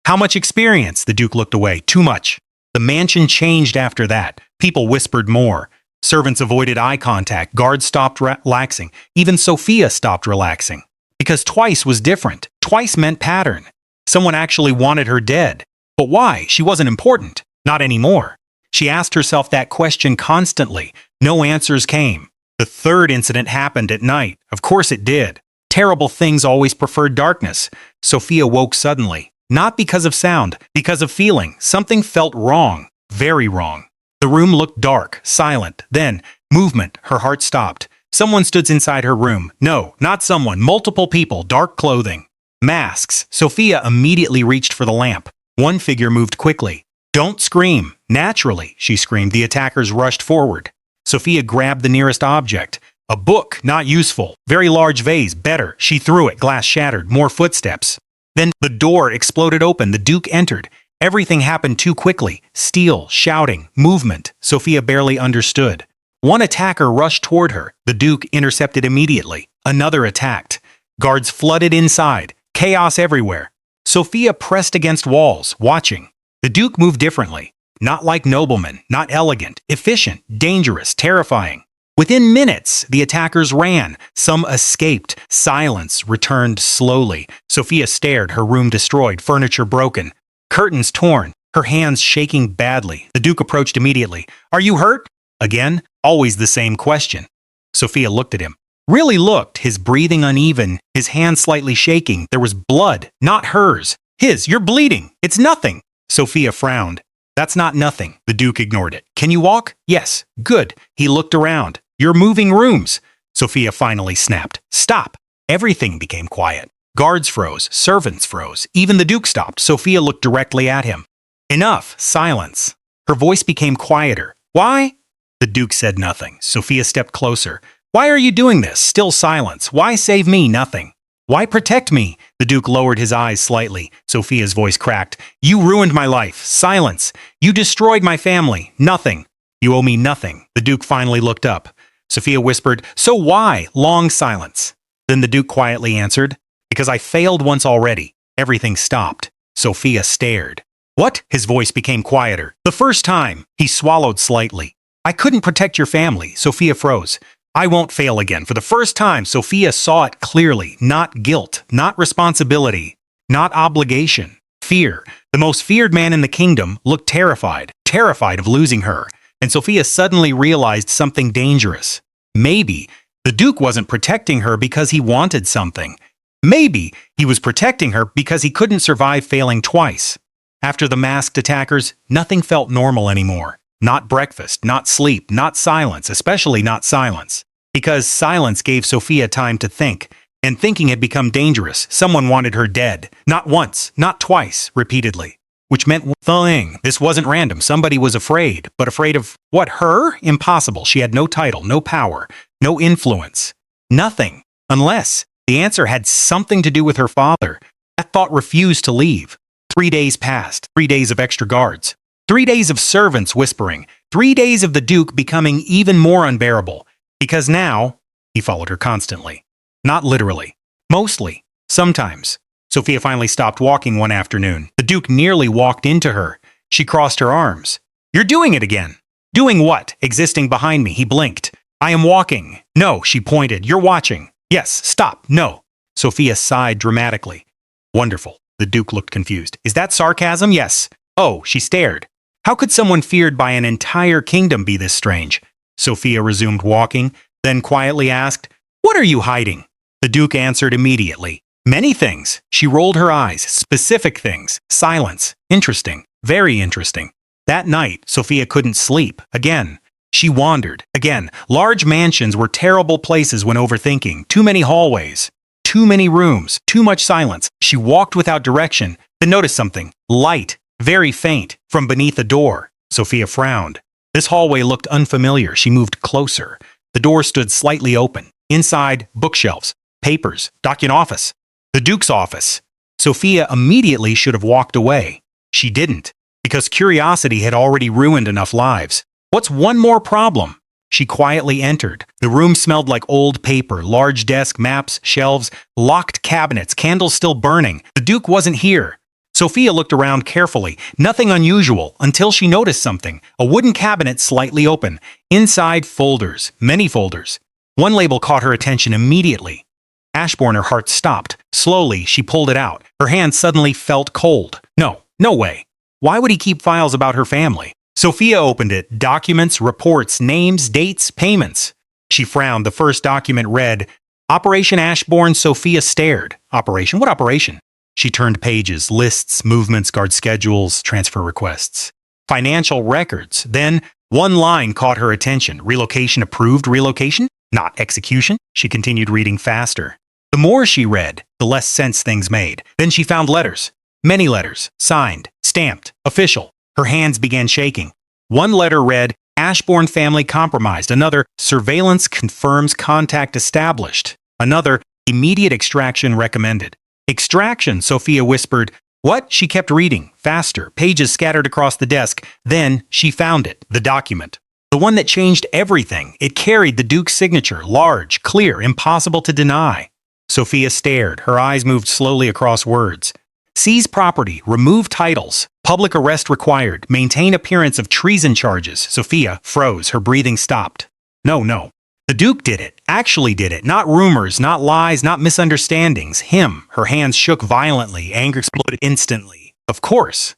"How much experience?" The Duke looked away. "Too much." The mansion changed after that. People whispered more. Servants avoided eye contact. Guards stopped relaxing. Even Sophia stopped relaxing. Because twice was different. Twice meant pattern. Someone actually wanted her dead. But why? She wasn't important. Not anymore. She asked herself that question constantly. No answers came. The third incident happened at night. Of course it did. Terrible things always preferred darkness. Sophia woke suddenly. Not because of sound, because of feeling. Something felt wrong. Very wrong. The room looked dark, silent. Then, movement. Her heart stopped. Someone stood inside her room. No, not someone. Multiple people. Dark clothing. Masks. Sophia immediately reached for the lamp. One figure moved quickly. "Don't scream." "Naturally," she screamed. The attackers rushed forward. Sophia grabbed the nearest object. A book, not useful. Very large vase, better. She threw it. Glass shattered. More footsteps. Then the door exploded open. The Duke entered. Everything happened too quickly. Steel, shouting, movement. Sophia barely understood. One attacker rushed toward her. The Duke intercepted immediately. Another attacked. Guards flooded inside. Chaos everywhere. Sophia pressed against walls, watching. The Duke moved differently. Not like noblemen, not elegant, efficient, dangerous, terrifying. Within minutes, the attackers ran. Some escaped. Silence returned slowly. Sophia stared, her room destroyed, furniture broken, curtains torn, her hands shaking badly. The Duke approached immediately. "Are you hurt?" Again, always the same question. Sophia looked at him. Really looked, his breathing uneven, his hands slightly shaking. There was blood, not hers. His. "You're bleeding." "It's nothing." Sophia frowned. "That's not nothing." The Duke ignored it. "Can you walk?" "Yes." "Good." He looked around. "You're moving rooms." Sophia finally snapped. "Stop." Everything became quiet. Guards froze. Servants froze. Even the Duke stopped. Sophia looked directly at him. "Enough." Silence. Her voice became quieter. "Why?" The Duke said nothing. Sophia stepped closer. "Why are you doing this?" Still silence. "Why save me?" Nothing. "Why protect me?" The Duke lowered his eyes slightly. Sophia's voice cracked. "You ruined my life." Silence. "You destroyed my family." Nothing. "You owe me nothing." The Duke finally looked up. Sophia whispered, "So why?" Long silence. Then the Duke quietly answered, "Because I failed once already." Everything stopped. Sophia stared. "What?" His voice became quieter. "The first time." He swallowed slightly. "I couldn't protect your family." Sophia froze. "I won't fail again." For the first time, Sophia saw it clearly. Not guilt, not responsibility, not obligation. Fear. The most feared man in the kingdom looked terrified, terrified of losing her. And Sophia suddenly realized something dangerous. Maybe the Duke wasn't protecting her because he wanted something. Maybe he was protecting her because he couldn't survive failing twice. After the masked attackers, nothing felt normal anymore. Not breakfast, not sleep, not silence, especially not silence. Because silence gave Sophia time to think, and thinking had become dangerous. Someone wanted her dead. Not once, not twice, repeatedly. Which meant one thing. This wasn't random. Somebody was afraid. But afraid of what? Her? Impossible. She had no title, no power, no influence. Nothing. Unless the answer had something to do with her father. That thought refused to leave. 3 days passed. 3 days of extra guards. 3 days of servants whispering. 3 days of the Duke becoming even more unbearable. Because now, he followed her constantly. Not literally. Mostly. Sometimes. Sophia finally stopped walking one afternoon. The Duke nearly walked into her. She crossed her arms. "You're doing it again." "Doing what?" "Existing behind me." He blinked. "I am walking." "No," she pointed. "You're watching." "Yes, stop." "No." Sophia sighed dramatically. "Wonderful." The Duke looked confused. "Is that sarcasm?" "Yes." "Oh," she stared. How could someone feared by an entire kingdom be this strange? Sophia resumed walking, then quietly asked, "What are you hiding?" The Duke answered immediately, "Many things." She rolled her eyes. "Specific things. Silence. Interesting. Very interesting." That night, Sophia couldn't sleep. Again. She wandered. Again. Large mansions were terrible places when overthinking. Too many hallways. Too many rooms. Too much silence. She walked without direction, then noticed something. Light. Very faint. From beneath a door. Sophia frowned. This hallway looked unfamiliar. She moved closer. The door stood slightly open. Inside, bookshelves. Papers. Document office. The Duke's office. Sophia immediately should have walked away. She didn't, because curiosity had already ruined enough lives. What's one more problem? She quietly entered. The room smelled like old paper, large desk, maps, shelves, locked cabinets, candles still burning. The Duke wasn't here. Sophia looked around carefully. Nothing unusual, until she noticed something. A wooden cabinet slightly open. Inside, folders. Many folders. One label caught her attention immediately. Ashbourne, her heart stopped. Slowly, she pulled it out. Her hand suddenly felt cold. No way. Why would he keep files about her family? Sophia opened it. Documents, reports, names, dates, payments. She frowned. The first document read, Operation Ashbourne. Sophia stared. Operation? What operation? She turned pages, lists, movements, guard schedules, transfer requests. Financial records. Then, one line caught her attention. Relocation approved. Relocation? Not execution. She continued reading faster. The more she read, the less sense things made. Then she found letters. Many letters. Signed. Stamped. Official. Her hands began shaking. One letter read, Ashbourne family compromised. Another, surveillance confirms contact established. Another, immediate extraction recommended. Extraction, Sophia whispered. What? She kept reading. Faster. Pages scattered across the desk. Then she found it. The document. The one that changed everything. It carried the Duke's signature. Large, clear, impossible to deny. Sophia stared. Her eyes moved slowly across words. Seize property. Remove titles. Public arrest required. Maintain appearance of treason charges. Sophia froze. Her breathing stopped. No. The Duke did it. Actually did it. Not rumors, not lies, not misunderstandings. Him. Her hands shook violently. Anger exploded instantly. Of course.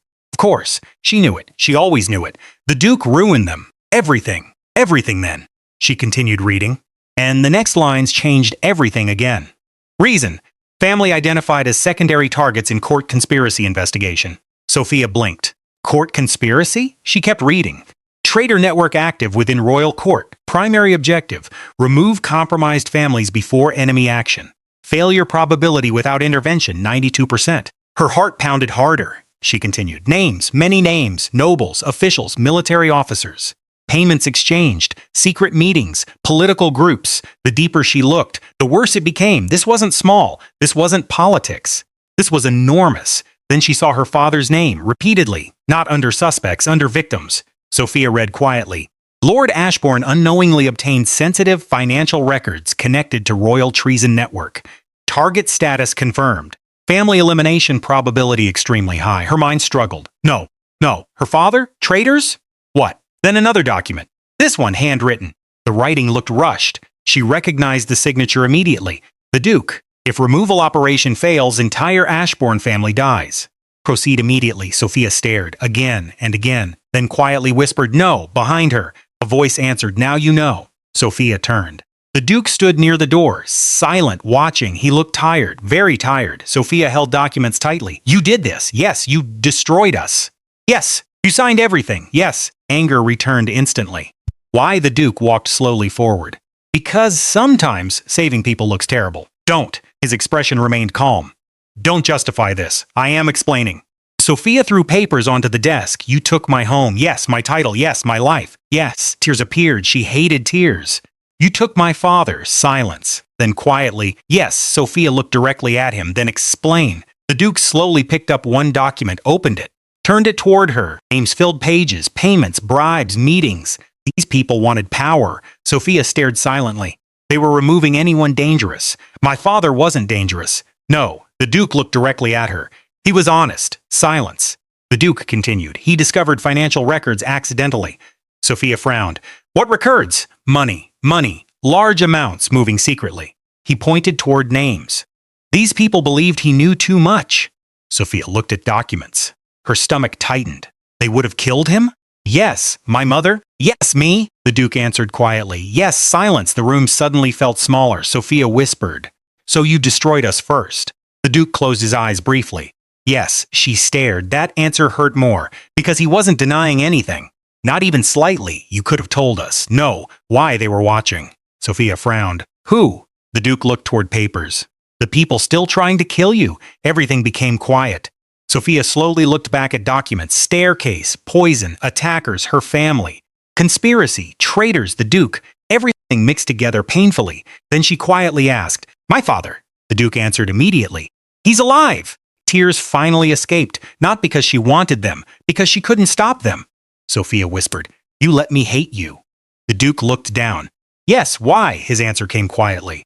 She knew it. She always knew it. The Duke ruined them. Everything. Everything then. She continued reading. And the next lines changed everything again. Reason. Family identified as secondary targets in court conspiracy investigation. Sophia blinked. Court conspiracy? She kept reading. Traitor network active within royal court. Primary objective. Remove compromised families before enemy action. Failure probability without intervention, 92%. Her heart pounded harder. She continued. Names, many names, nobles, officials, military officers. Payments exchanged, secret meetings, political groups. The deeper she looked, the worse it became. This wasn't small. This wasn't politics. This was enormous. Then she saw her father's name, repeatedly, not under suspects, under victims. Sophia read quietly. Lord Ashbourne unknowingly obtained sensitive financial records connected to royal treason network. Target status confirmed. Family elimination probability extremely high. Her mind struggled. No. Her father? Traitors? What? Then another document. This one handwritten. The writing looked rushed. She recognized the signature immediately. The Duke. If removal operation fails, entire Ashbourne family dies. Proceed immediately. Sophia stared again and again, then quietly whispered, No, behind her. A voice answered, Now you know. Sophia turned. The Duke stood near the door, silent, watching. He looked tired, very tired. Sophia held documents tightly. You did this. Yes, you destroyed us. Yes, you signed everything. Yes. Anger returned instantly. Why? The Duke walked slowly forward. Because sometimes saving people looks terrible. Don't. His expression remained calm. Don't justify this. I am explaining. Sophia threw papers onto the desk. You took my home. Yes, my title. Yes, my life. Yes. Tears appeared. She hated tears. You took my father. Silence. Then quietly, yes. Sophia looked directly at him. Then explain. The Duke slowly picked up one document, opened it, turned it toward her. Names filled pages, payments, bribes, meetings. These people wanted power. Sophia stared silently. They were removing anyone dangerous. My father wasn't dangerous. No. The Duke looked directly at her. He was honest. Silence. The Duke continued. He discovered financial records accidentally. Sophia frowned. What records? Money. Large amounts moving secretly. He pointed toward names. These people believed he knew too much. Sophia looked at documents. Her stomach tightened. They would have killed him? Yes. My mother? Yes, me? The Duke answered quietly. Yes, silence. The room suddenly felt smaller. Sophia whispered. So you destroyed us first. The Duke closed his eyes briefly. Yes, she stared. That answer hurt more, because he wasn't denying anything. Not even slightly. You could have told us. No. Why they were watching. Sophia frowned. Who? The Duke looked toward papers. The people still trying to kill you. Everything became quiet. Sophia slowly looked back at documents. Staircase, poison, attackers, her family. Conspiracy, traitors, the Duke. Everything mixed together painfully. Then she quietly asked, My father. The Duke answered immediately. He's alive. Tears finally escaped, not because she wanted them, because she couldn't stop them. Sophia whispered, You let me hate you. The Duke looked down. Yes, why? His answer came quietly.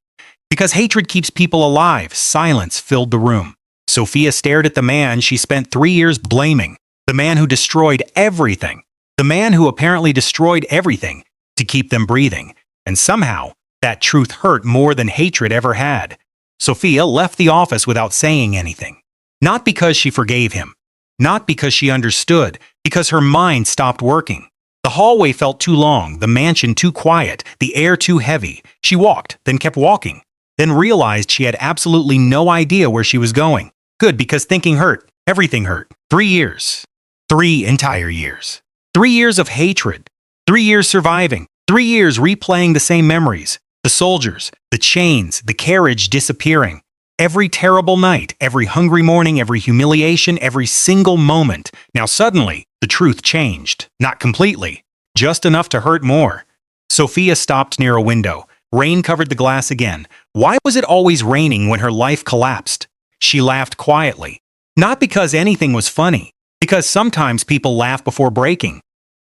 Because hatred keeps people alive. Silence filled the room. Sophia stared at the man she spent 3 years blaming, the man who destroyed everything, the man who apparently destroyed everything to keep them breathing. And somehow, that truth hurt more than hatred ever had. Sophia left the office without saying anything. Not because she forgave him, not because she understood, because her mind stopped working. The hallway felt too long, the mansion too quiet, the air too heavy. She walked, then kept walking, then realized she had absolutely no idea where she was going. Good, because thinking hurt. Everything hurt. 3 years. 3 entire years. 3 years of hatred. 3 years surviving. 3 years replaying the same memories. The soldiers, the chains, the carriage disappearing. Every terrible night, every hungry morning, every humiliation, every single moment. Now suddenly, the truth changed. Not completely. Just enough to hurt more. Sophia stopped near a window. Rain covered the glass again. Why was it always raining when her life collapsed? She laughed quietly. Not because anything was funny, because sometimes people laugh before breaking.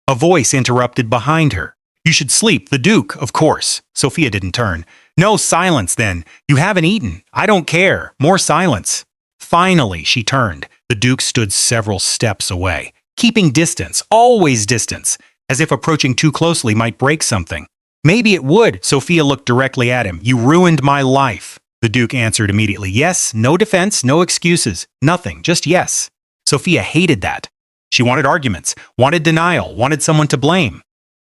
A voice interrupted behind her. You should sleep, the Duke, of course. Sophia didn't turn. No, silence then. You haven't eaten. I don't care. More silence. Finally, she turned. The Duke stood several steps away, keeping distance, always distance, as if approaching too closely might break something. Maybe it would. Sophia looked directly at him. You ruined my life. The Duke answered immediately. Yes, no defense, no excuses, nothing, just yes. Sophia hated that. She wanted arguments, wanted denial, wanted someone to blame.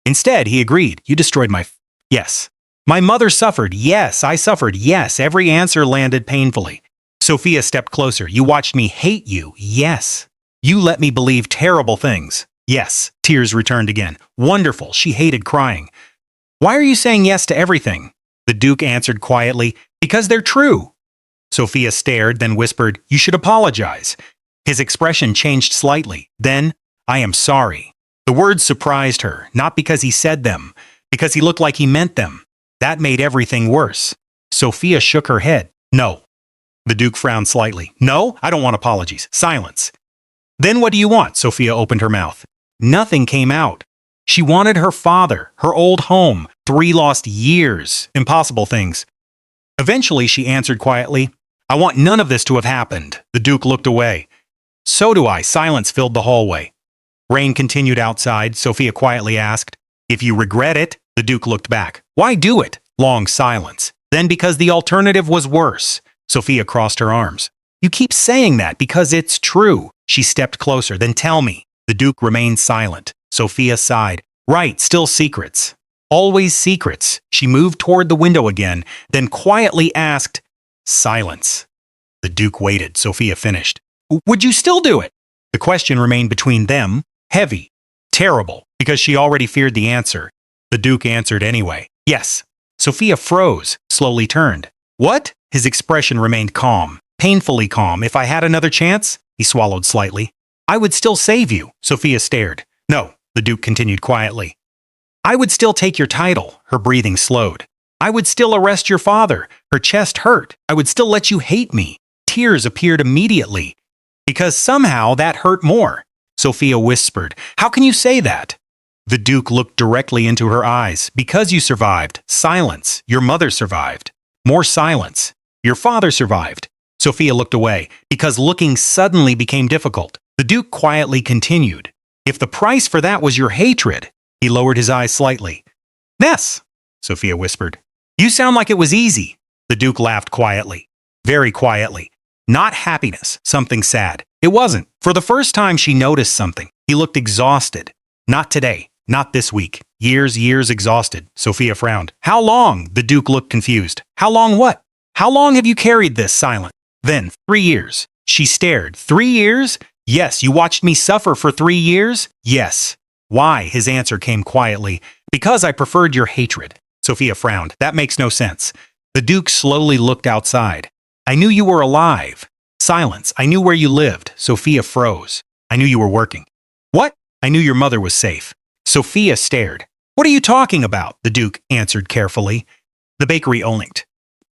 Instead, he agreed. You destroyed my... Yes. My mother suffered. Yes, I suffered. Yes, every answer landed painfully. Sophia stepped closer. You watched me hate you. Yes. You let me believe terrible things. Yes. Tears returned again. Wonderful. She hated crying. Why are you saying yes to everything? The Duke answered quietly, because they're true. Sophia stared, then whispered, You should apologize. His expression changed slightly. Then, I am sorry. The words surprised her, not because he said them, because he looked like he meant them. That made everything worse. Sophia shook her head. No. The Duke frowned slightly. No, I don't want apologies. Silence. Then what do you want? Sophia opened her mouth. Nothing came out. She wanted her father, her old home, 3 lost years, impossible things. Eventually, she answered quietly, I want none of this to have happened. The Duke looked away. So do I. Silence filled the hallway. Rain continued outside. Sophia quietly asked, If you regret it? The Duke looked back. Why do it? Long silence. Then because the alternative was worse. Sophia crossed her arms. You keep saying that because it's true. She stepped closer. Then tell me. The Duke remained silent. Sophia sighed. Right, still secrets. Always secrets. She moved toward the window again, then quietly asked, Silence. The Duke waited. Sophia finished. Would you still do it? The question remained between them, heavy, terrible, because she already feared the answer. The Duke answered anyway. Yes. Sophia froze, slowly turned. What? His expression remained calm, painfully calm. If I had another chance? He swallowed slightly. I would still save you. Sophia stared. No, the Duke continued quietly. I would still take your title. Her breathing slowed. I would still arrest your father. Her chest hurt. I would still let you hate me. Tears appeared immediately. Because somehow that hurt more. Sophia whispered, How can you say that? The Duke looked directly into her eyes. Because you survived. Silence. Your mother survived. More silence. Your father survived. Sophia looked away, because looking suddenly became difficult. The Duke quietly continued. If the price for that was your hatred... He lowered his eyes slightly. Yes, Sophia whispered. You sound like it was easy. The Duke laughed quietly. Very quietly. Not happiness, something sad. It wasn't. For the first time she noticed something. He looked exhausted. Not today. Not this week. Years exhausted. Sophia frowned. How long? The Duke looked confused. How long what? How long have you carried this silent? Then, 3 years. She stared. 3 years? Yes, you watched me suffer for 3 years? Yes. Why? His answer came quietly. Because I preferred your hatred. Sophia frowned. That makes no sense. The Duke slowly looked outside. I knew you were alive. Silence. I knew where you lived. Sophia froze. I knew you were working. What? I knew your mother was safe. Sophia stared. What are you talking about? The Duke answered carefully. The bakery oinked.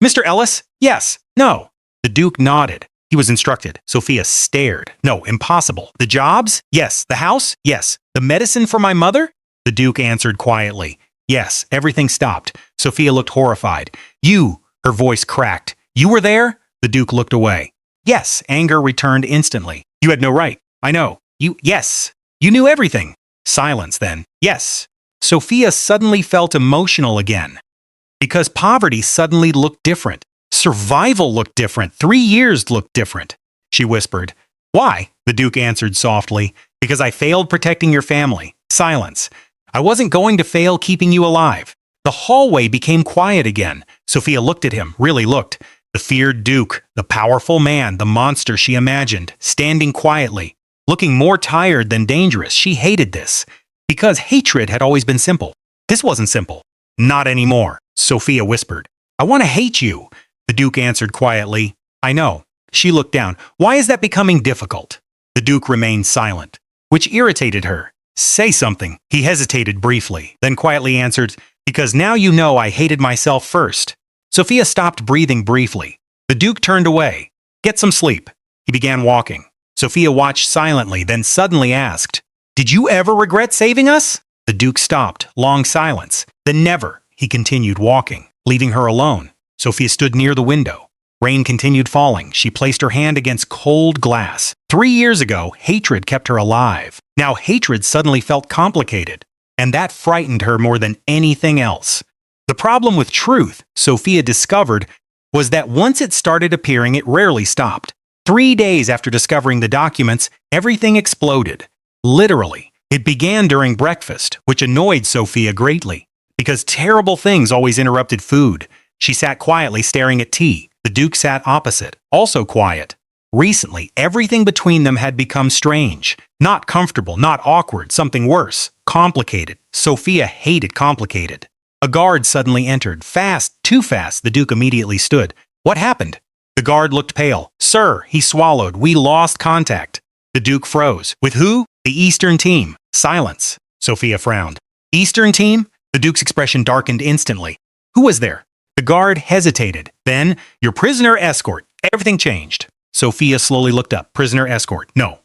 Mr. Ellis? Yes. No. The Duke nodded. He was instructed. Sophia stared. No, impossible. The jobs? Yes. The house? Yes. The medicine for my mother? The Duke answered quietly. Yes. Everything stopped. Sophia looked horrified. You, her voice cracked. You were there? The Duke looked away. Yes. Anger returned instantly. You had no right. I know. Yes. You knew everything. Silence then. Yes. Sophia suddenly felt emotional again. Because poverty suddenly looked different. Survival looked different. 3 years looked different. She whispered. Why? The Duke answered softly. Because I failed protecting your family. Silence. I wasn't going to fail keeping you alive. The hallway became quiet again. Sophia looked at him, really looked. The feared Duke, the powerful man, the monster she imagined, standing quietly, looking more tired than dangerous. She hated this. Because hatred had always been simple. This wasn't simple. Not anymore. Sophia whispered. I want to hate you. The Duke answered quietly. I know. She looked down. Why is that becoming difficult? The Duke remained silent, which irritated her. Say something. He hesitated briefly, then quietly answered, because now you know I hated myself first. Sophia stopped breathing briefly. The Duke turned away. Get some sleep. He began walking. Sophia watched silently, then suddenly asked, Did you ever regret saving us? The Duke stopped. Long silence. Then never. He continued walking, leaving her alone. Sophia stood near the window. Rain continued falling. She placed her hand against cold glass. 3 years ago, hatred kept her alive. Now hatred suddenly felt complicated, and that frightened her more than anything else. The problem with truth, Sophia discovered, was that once it started appearing, it rarely stopped. 3 days after discovering the documents, everything exploded. Literally, it began during breakfast, which annoyed Sophia greatly, because terrible things always interrupted food. She sat quietly staring at tea. The Duke sat opposite, also quiet. Recently, everything between them had become strange. Not comfortable, not awkward, something worse. Complicated. Sophia hated complicated. A guard suddenly entered. Fast, too fast. The Duke immediately stood. What happened? The guard looked pale. Sir, he swallowed. We lost contact. The Duke froze. With who? The Eastern team. Silence. Sophia frowned. Eastern team? The Duke's expression darkened instantly. Who was there? The guard hesitated. Then, your prisoner escort. Everything changed. Sophia slowly looked up. Prisoner escort. No.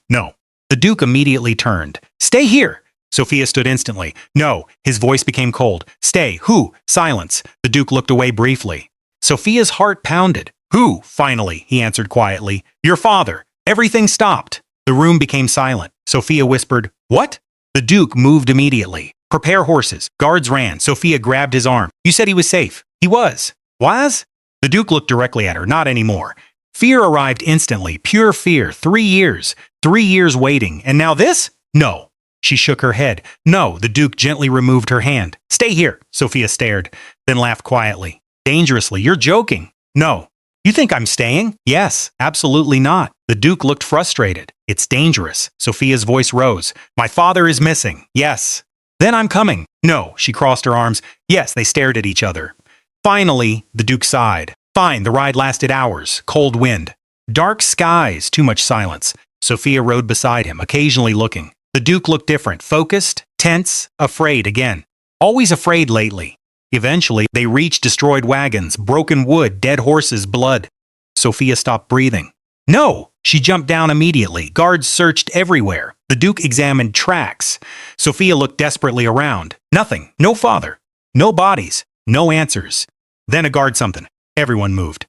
The Duke immediately turned. Stay here. Sophia stood instantly. No. His voice became cold. Stay. Who? Silence. The Duke looked away briefly. Sophia's heart pounded. Who? Finally, he answered quietly. Your father. Everything stopped. The room became silent. Sophia whispered, What? The Duke moved immediately. Prepare horses. Guards ran. Sophia grabbed his arm. You said he was safe. He was. Was? The Duke looked directly at her. Not anymore. Fear arrived instantly. Pure fear. 3 years. 3 years waiting. And now this? No. She shook her head. No. The Duke gently removed her hand. Stay here. Sophia stared, then laughed quietly. Dangerously. You're joking. No. You think I'm staying? Yes. Absolutely not. The Duke looked frustrated. It's dangerous. Sophia's voice rose. My father is missing. Yes. Then I'm coming. No. She crossed her arms. Yes. They stared at each other. Finally, the Duke sighed. Fine, the ride lasted hours. Cold wind. Dark skies. Too much silence. Sophia rode beside him, occasionally looking. The Duke looked different. Focused, tense, afraid again. Always afraid lately. Eventually, they reached destroyed wagons, broken wood, dead horses, blood. Sophia stopped breathing. No! She jumped down immediately. Guards searched everywhere. The Duke examined tracks. Sophia looked desperately around. Nothing. No father. No bodies. No answers. Then a guard something. Everyone moved.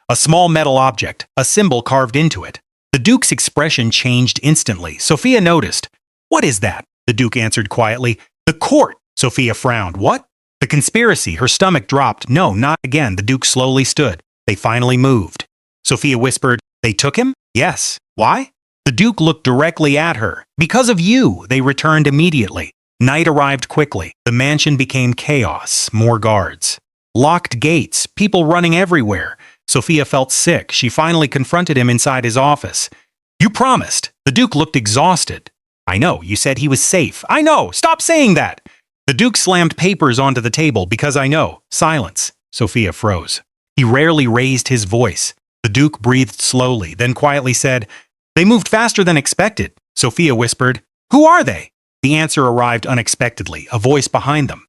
A small metal object, a symbol carved into it. The Duke's expression changed instantly. Sophia noticed. What is that? The Duke answered quietly. The court. Sophia frowned. What? The conspiracy. Her stomach dropped. No, not again. The Duke slowly stood. They finally moved. Sophia whispered. They took him? Yes. Why? The The Duke looked directly at her. Because of you, they returned immediately. Night arrived quickly. The mansion became chaos, more guards. Locked gates, people running everywhere. Sophia felt sick. She finally confronted him inside his office. You promised. The Duke looked exhausted. I know, you said he was safe. I know, stop saying that. The Duke slammed papers onto the table. Because I know. Silence. Sophia froze. He rarely raised his voice. The Duke breathed slowly, then quietly said, They moved faster than expected. Sophia whispered, Who are they? The answer arrived unexpectedly, a voice behind them.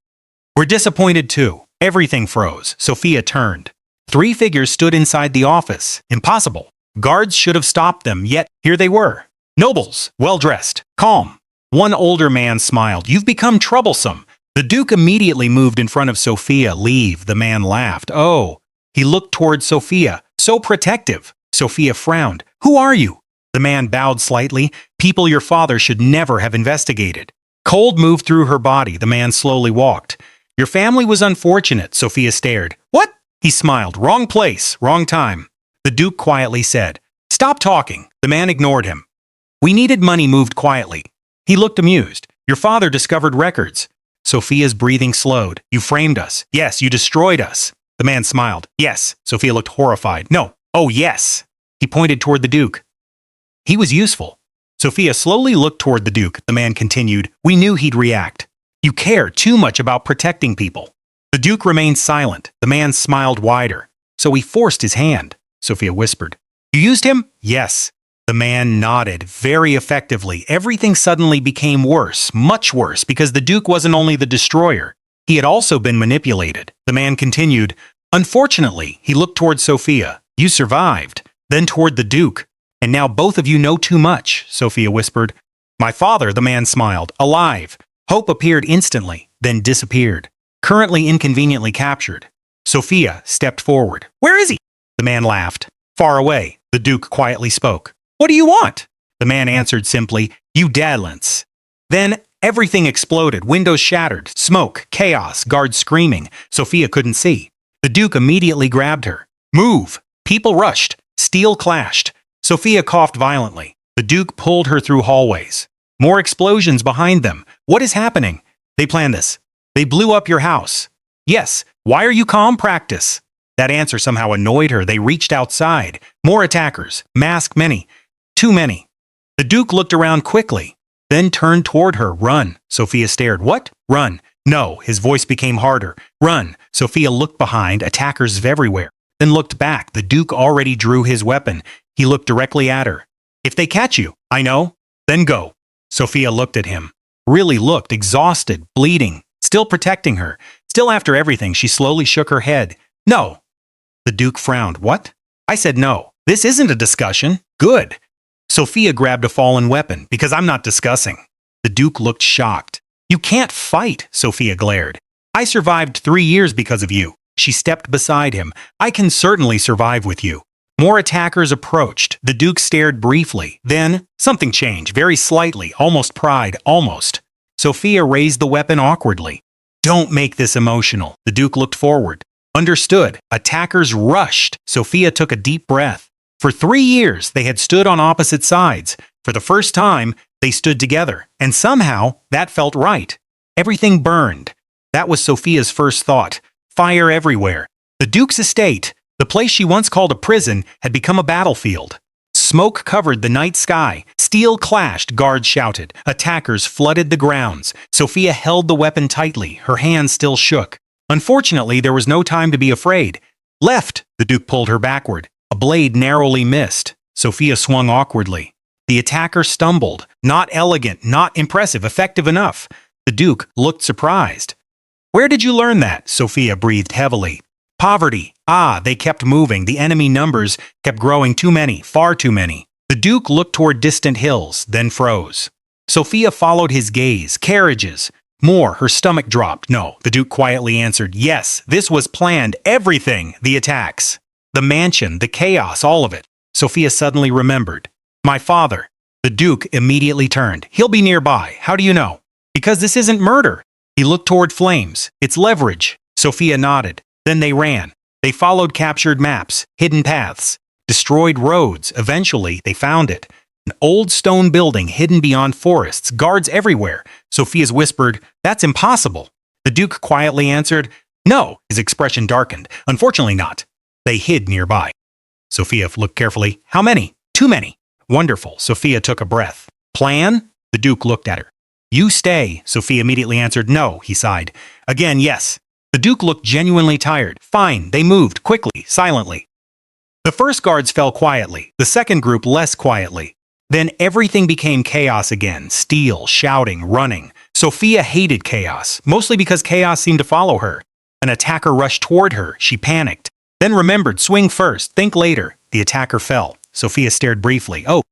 We're disappointed too. Everything froze. Sophia turned. 3 figures stood inside the office. Impossible. Guards should have stopped them, yet here they were. Nobles, well-dressed, calm. One older man smiled. You've become troublesome. The Duke immediately moved in front of Sophia. Leave, the man laughed. Oh. He looked toward Sophia. So protective. Sophia frowned. Who are you? The man bowed slightly. People your father should never have investigated. Cold moved through her body. The man slowly walked. Your family was unfortunate. Sophia stared. What? He smiled. Wrong place, wrong time. The Duke quietly said, Stop talking. The man ignored him. We needed money moved quietly. He looked amused. Your father discovered records. Sophia's breathing slowed. You framed us. Yes, you destroyed us. The man smiled. Yes. Sophia looked horrified. No. Oh, yes. He pointed toward the Duke. He was useful. Sophia slowly looked toward the Duke. The man continued. We knew he'd react. You care too much about protecting people. The Duke remained silent. The man smiled wider. So he forced his hand. Sophia whispered. You used him? Yes. The man nodded very effectively. Everything suddenly became worse, much worse, because the Duke wasn't only the destroyer. He had also been manipulated. The man continued. Unfortunately, he looked toward Sophia. You survived. Then toward the Duke. And now both of you know too much, Sophia whispered. My father, the man smiled, alive. Hope appeared instantly, then disappeared. Currently inconveniently captured. Sophia stepped forward. Where is he? The man laughed. Far away, the Duke quietly spoke. What do you want? The man answered simply, You daddlance. Then everything exploded, windows shattered, smoke, chaos, guards screaming. Sophia couldn't see. The Duke immediately grabbed her. Move! People rushed. Steel clashed. Sophia coughed violently. The Duke pulled her through hallways. More explosions behind them. What is happening? They planned this. They blew up your house. Yes. Why are you calm? Practice. That answer somehow annoyed her. They reached outside. More attackers. Masked many. Too many. The Duke looked around quickly, then turned toward her. Run. Sophia stared. What? Run. No. His voice became harder. Run. Sophia looked behind. Attackers everywhere. Then looked back. The Duke already drew his weapon. He looked directly at her. If they catch you, I know. Then go. Sophia looked at him. Really looked, exhausted, bleeding, still protecting her. Still after everything, she slowly shook her head. No. The Duke frowned. What? I said no. This isn't a discussion. Good. Sophia grabbed a fallen weapon. Because I'm not discussing. The Duke looked shocked. You can't fight, Sophia glared. I survived 3 years because of you. She stepped beside him. I can certainly survive with you. More attackers approached. The Duke stared briefly. Then, something changed, very slightly, almost pride, almost. Sophia raised the weapon awkwardly. Don't make this emotional. The Duke looked forward. Understood. Attackers rushed. Sophia took a deep breath. For 3 years, they had stood on opposite sides. For the first time, they stood together. And somehow, that felt right. Everything burned. That was Sophia's first thought. Fire everywhere. The Duke's estate, the place she once called a prison, had become a battlefield. Smoke covered the night sky. Steel clashed, guards shouted. Attackers flooded the grounds. Sophia held the weapon tightly. Her hands still shook. Unfortunately, there was no time to be afraid. Left! The Duke pulled her backward. A blade narrowly missed. Sophia swung awkwardly. The attacker stumbled. Not elegant, not impressive, effective enough. The Duke looked surprised. Where did you learn that? Sophia breathed heavily. Poverty. They kept moving. The enemy numbers kept growing. Too many, far too many. The Duke looked toward distant hills, then froze. Sophia followed his gaze. Carriages. More. Her stomach dropped. No, the Duke quietly answered. Yes, this was planned. Everything. The attacks. The mansion, the chaos, all of it. Sophia suddenly remembered. My father. The Duke immediately turned. He'll be nearby. How do you know? Because this isn't murder. He looked toward flames. It's leverage. Sophia nodded. Then they ran. They followed captured maps, hidden paths, destroyed roads. Eventually, they found it. An old stone building hidden beyond forests, guards everywhere. Sophia's whispered, "That's impossible." The Duke quietly answered, "No." His expression darkened. "Unfortunately not." They hid nearby. Sophia looked carefully. "How many?" "Too many." "Wonderful." Sophia took a breath. "Plan?" The Duke looked at her. "You stay." Sophia immediately answered, "No." He sighed. Again, "Yes." The Duke looked genuinely tired. Fine. They moved, quickly, silently. The first guards fell quietly, the second group less quietly. Then everything became chaos again, steel, shouting, running. Sophia hated chaos, mostly because chaos seemed to follow her. An attacker rushed toward her. She panicked. Then remembered, swing first, think later. The attacker fell. Sophia stared briefly. Oh,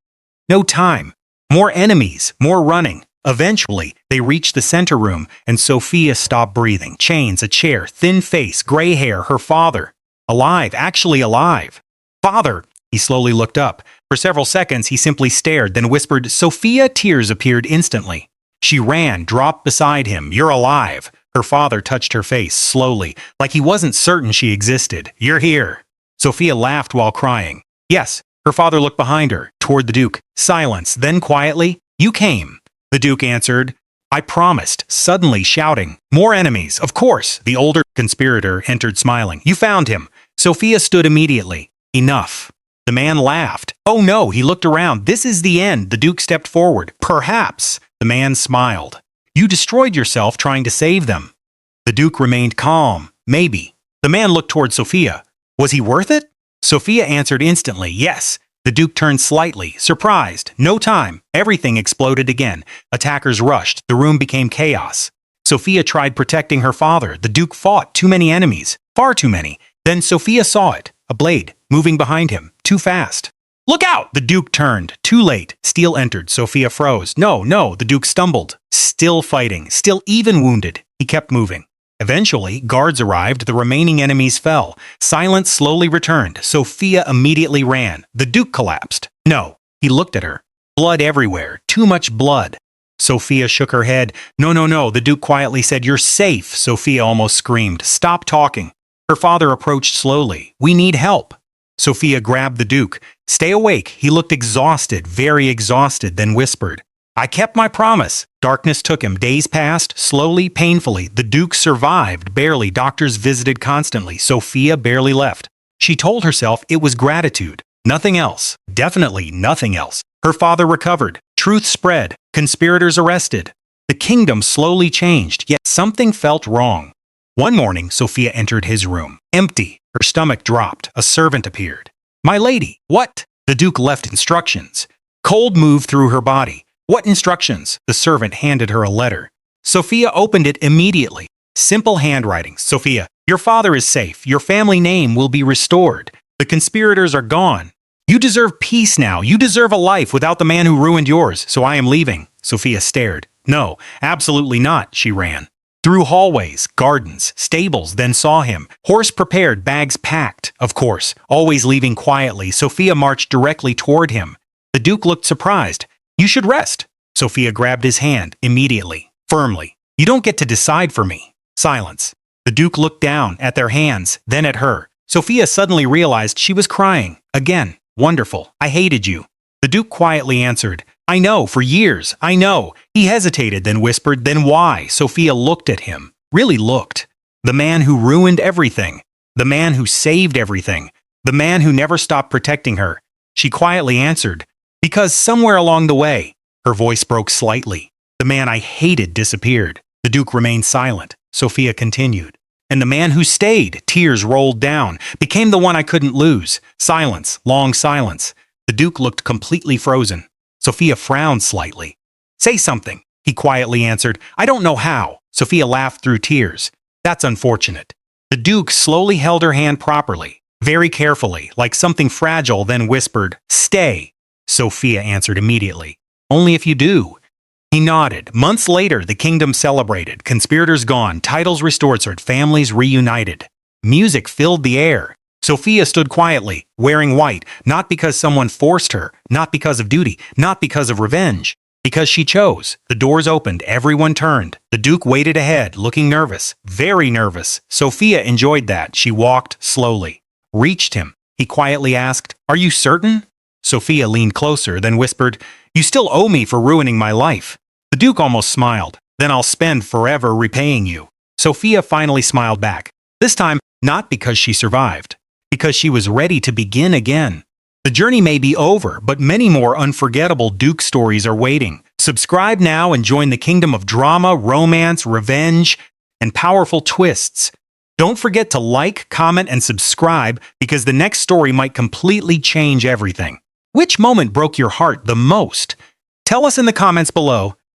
no time. More enemies, more running. Eventually, they reached the center room, and Sophia stopped breathing. Chains, a chair, thin face, gray hair, her father. Alive, actually alive. "Father!" He slowly looked up. For several seconds, he simply stared, then whispered, "Sophia." Tears appeared instantly. She ran, dropped beside him. "You're alive." Her father touched her face, slowly, like he wasn't certain she existed. "You're here." Sophia laughed while crying. "Yes." Her father looked behind her, toward the Duke. Silence, then quietly, "You came." The Duke answered, "I promised," suddenly shouting. "More enemies, of course." The older conspirator entered smiling. "You found him." Sophia stood immediately. "Enough." The man laughed. "Oh no," he looked around. "This is the end." The Duke stepped forward. "Perhaps." The man smiled. "You destroyed yourself trying to save them." The Duke remained calm. "Maybe." The man looked toward Sophia. "Was he worth it?" Sophia answered instantly, "Yes." The Duke turned slightly, surprised. No time. Everything exploded again. Attackers rushed. The room became chaos. Sophia tried protecting her father. The Duke fought too many enemies. Far too many. Then Sophia saw it. A blade, moving behind him. Too fast. "Look out!" The Duke turned. Too late. Steel entered. Sophia froze. "No, no." The Duke stumbled. Still fighting. Still even wounded. He kept moving. Eventually, guards arrived. The remaining enemies fell. Silence slowly returned. Sophia immediately ran. The Duke collapsed. "No." He looked at her. Blood everywhere. Too much blood. Sophia shook her head. "No, no, no." The Duke quietly said, "You're safe." Sophia almost screamed. "Stop talking." Her father approached slowly. "We need help." Sophia grabbed the Duke. "Stay awake." He looked exhausted, very exhausted, then whispered, "I kept my promise." Darkness took him. Days passed, slowly, painfully. The Duke survived, barely. Doctors visited constantly. Sophia barely left. She told herself it was gratitude. Nothing else. Definitely nothing else. Her father recovered. Truth spread. Conspirators arrested. The kingdom slowly changed, yet something felt wrong. One morning, Sophia entered his room. Empty. Her stomach dropped. A servant appeared. "My lady." "What?" The Duke left instructions. Cold moved through her body. "What instructions?" The servant handed her a letter. Sophia opened it immediately. Simple handwriting. "Sophia, your father is safe. Your family name will be restored. The conspirators are gone. You deserve peace now. You deserve a life without the man who ruined yours, so I am leaving." Sophia stared. "No, absolutely not." She ran. Through hallways, gardens, stables, then saw him. Horse prepared, bags packed. Of course, always leaving quietly, Sophia marched directly toward him. The Duke looked surprised. "You should rest." Sophia grabbed his hand, immediately, firmly. "You don't get to decide for me." Silence. The Duke looked down, at their hands, then at her. Sophia suddenly realized she was crying. Again. "Wonderful. I hated you." The Duke quietly answered, "I know, for years, I know." He hesitated, then whispered, "Then why?" Sophia looked at him. Really looked. The man who ruined everything. The man who saved everything. The man who never stopped protecting her. She quietly answered, "Because somewhere along the way." Her voice broke slightly. "The man I hated disappeared." The Duke remained silent. Sophia continued. "And the man who stayed," tears rolled down, "became the one I couldn't lose." Silence, long silence. The Duke looked completely frozen. Sophia frowned slightly. "Say something," he quietly answered. "I don't know how." Sophia laughed through tears. "That's unfortunate." The Duke slowly held her hand properly, very carefully, like something fragile, then whispered, "Stay." Sophia answered immediately, "Only if you do." He nodded. Months later, the kingdom celebrated. Conspirators gone, titles restored, families reunited. Music filled the air. Sophia stood quietly, wearing white, not because someone forced her, not because of duty, not because of revenge, because she chose. The doors opened, everyone turned. The Duke waited ahead, looking nervous, very nervous. Sophia enjoyed that. She walked slowly, reached him. He quietly asked, "Are you certain?" Sophia leaned closer, then whispered, "You still owe me for ruining my life." The Duke almost smiled. "Then I'll spend forever repaying you." Sophia finally smiled back. This time, not because she survived, because she was ready to begin again. The journey may be over, but many more unforgettable Duke stories are waiting. Subscribe now and join the kingdom of drama, romance, revenge, and powerful twists. Don't forget to like, comment, and subscribe because the next story might completely change everything. Which moment broke your heart the most? Tell us in the comments below.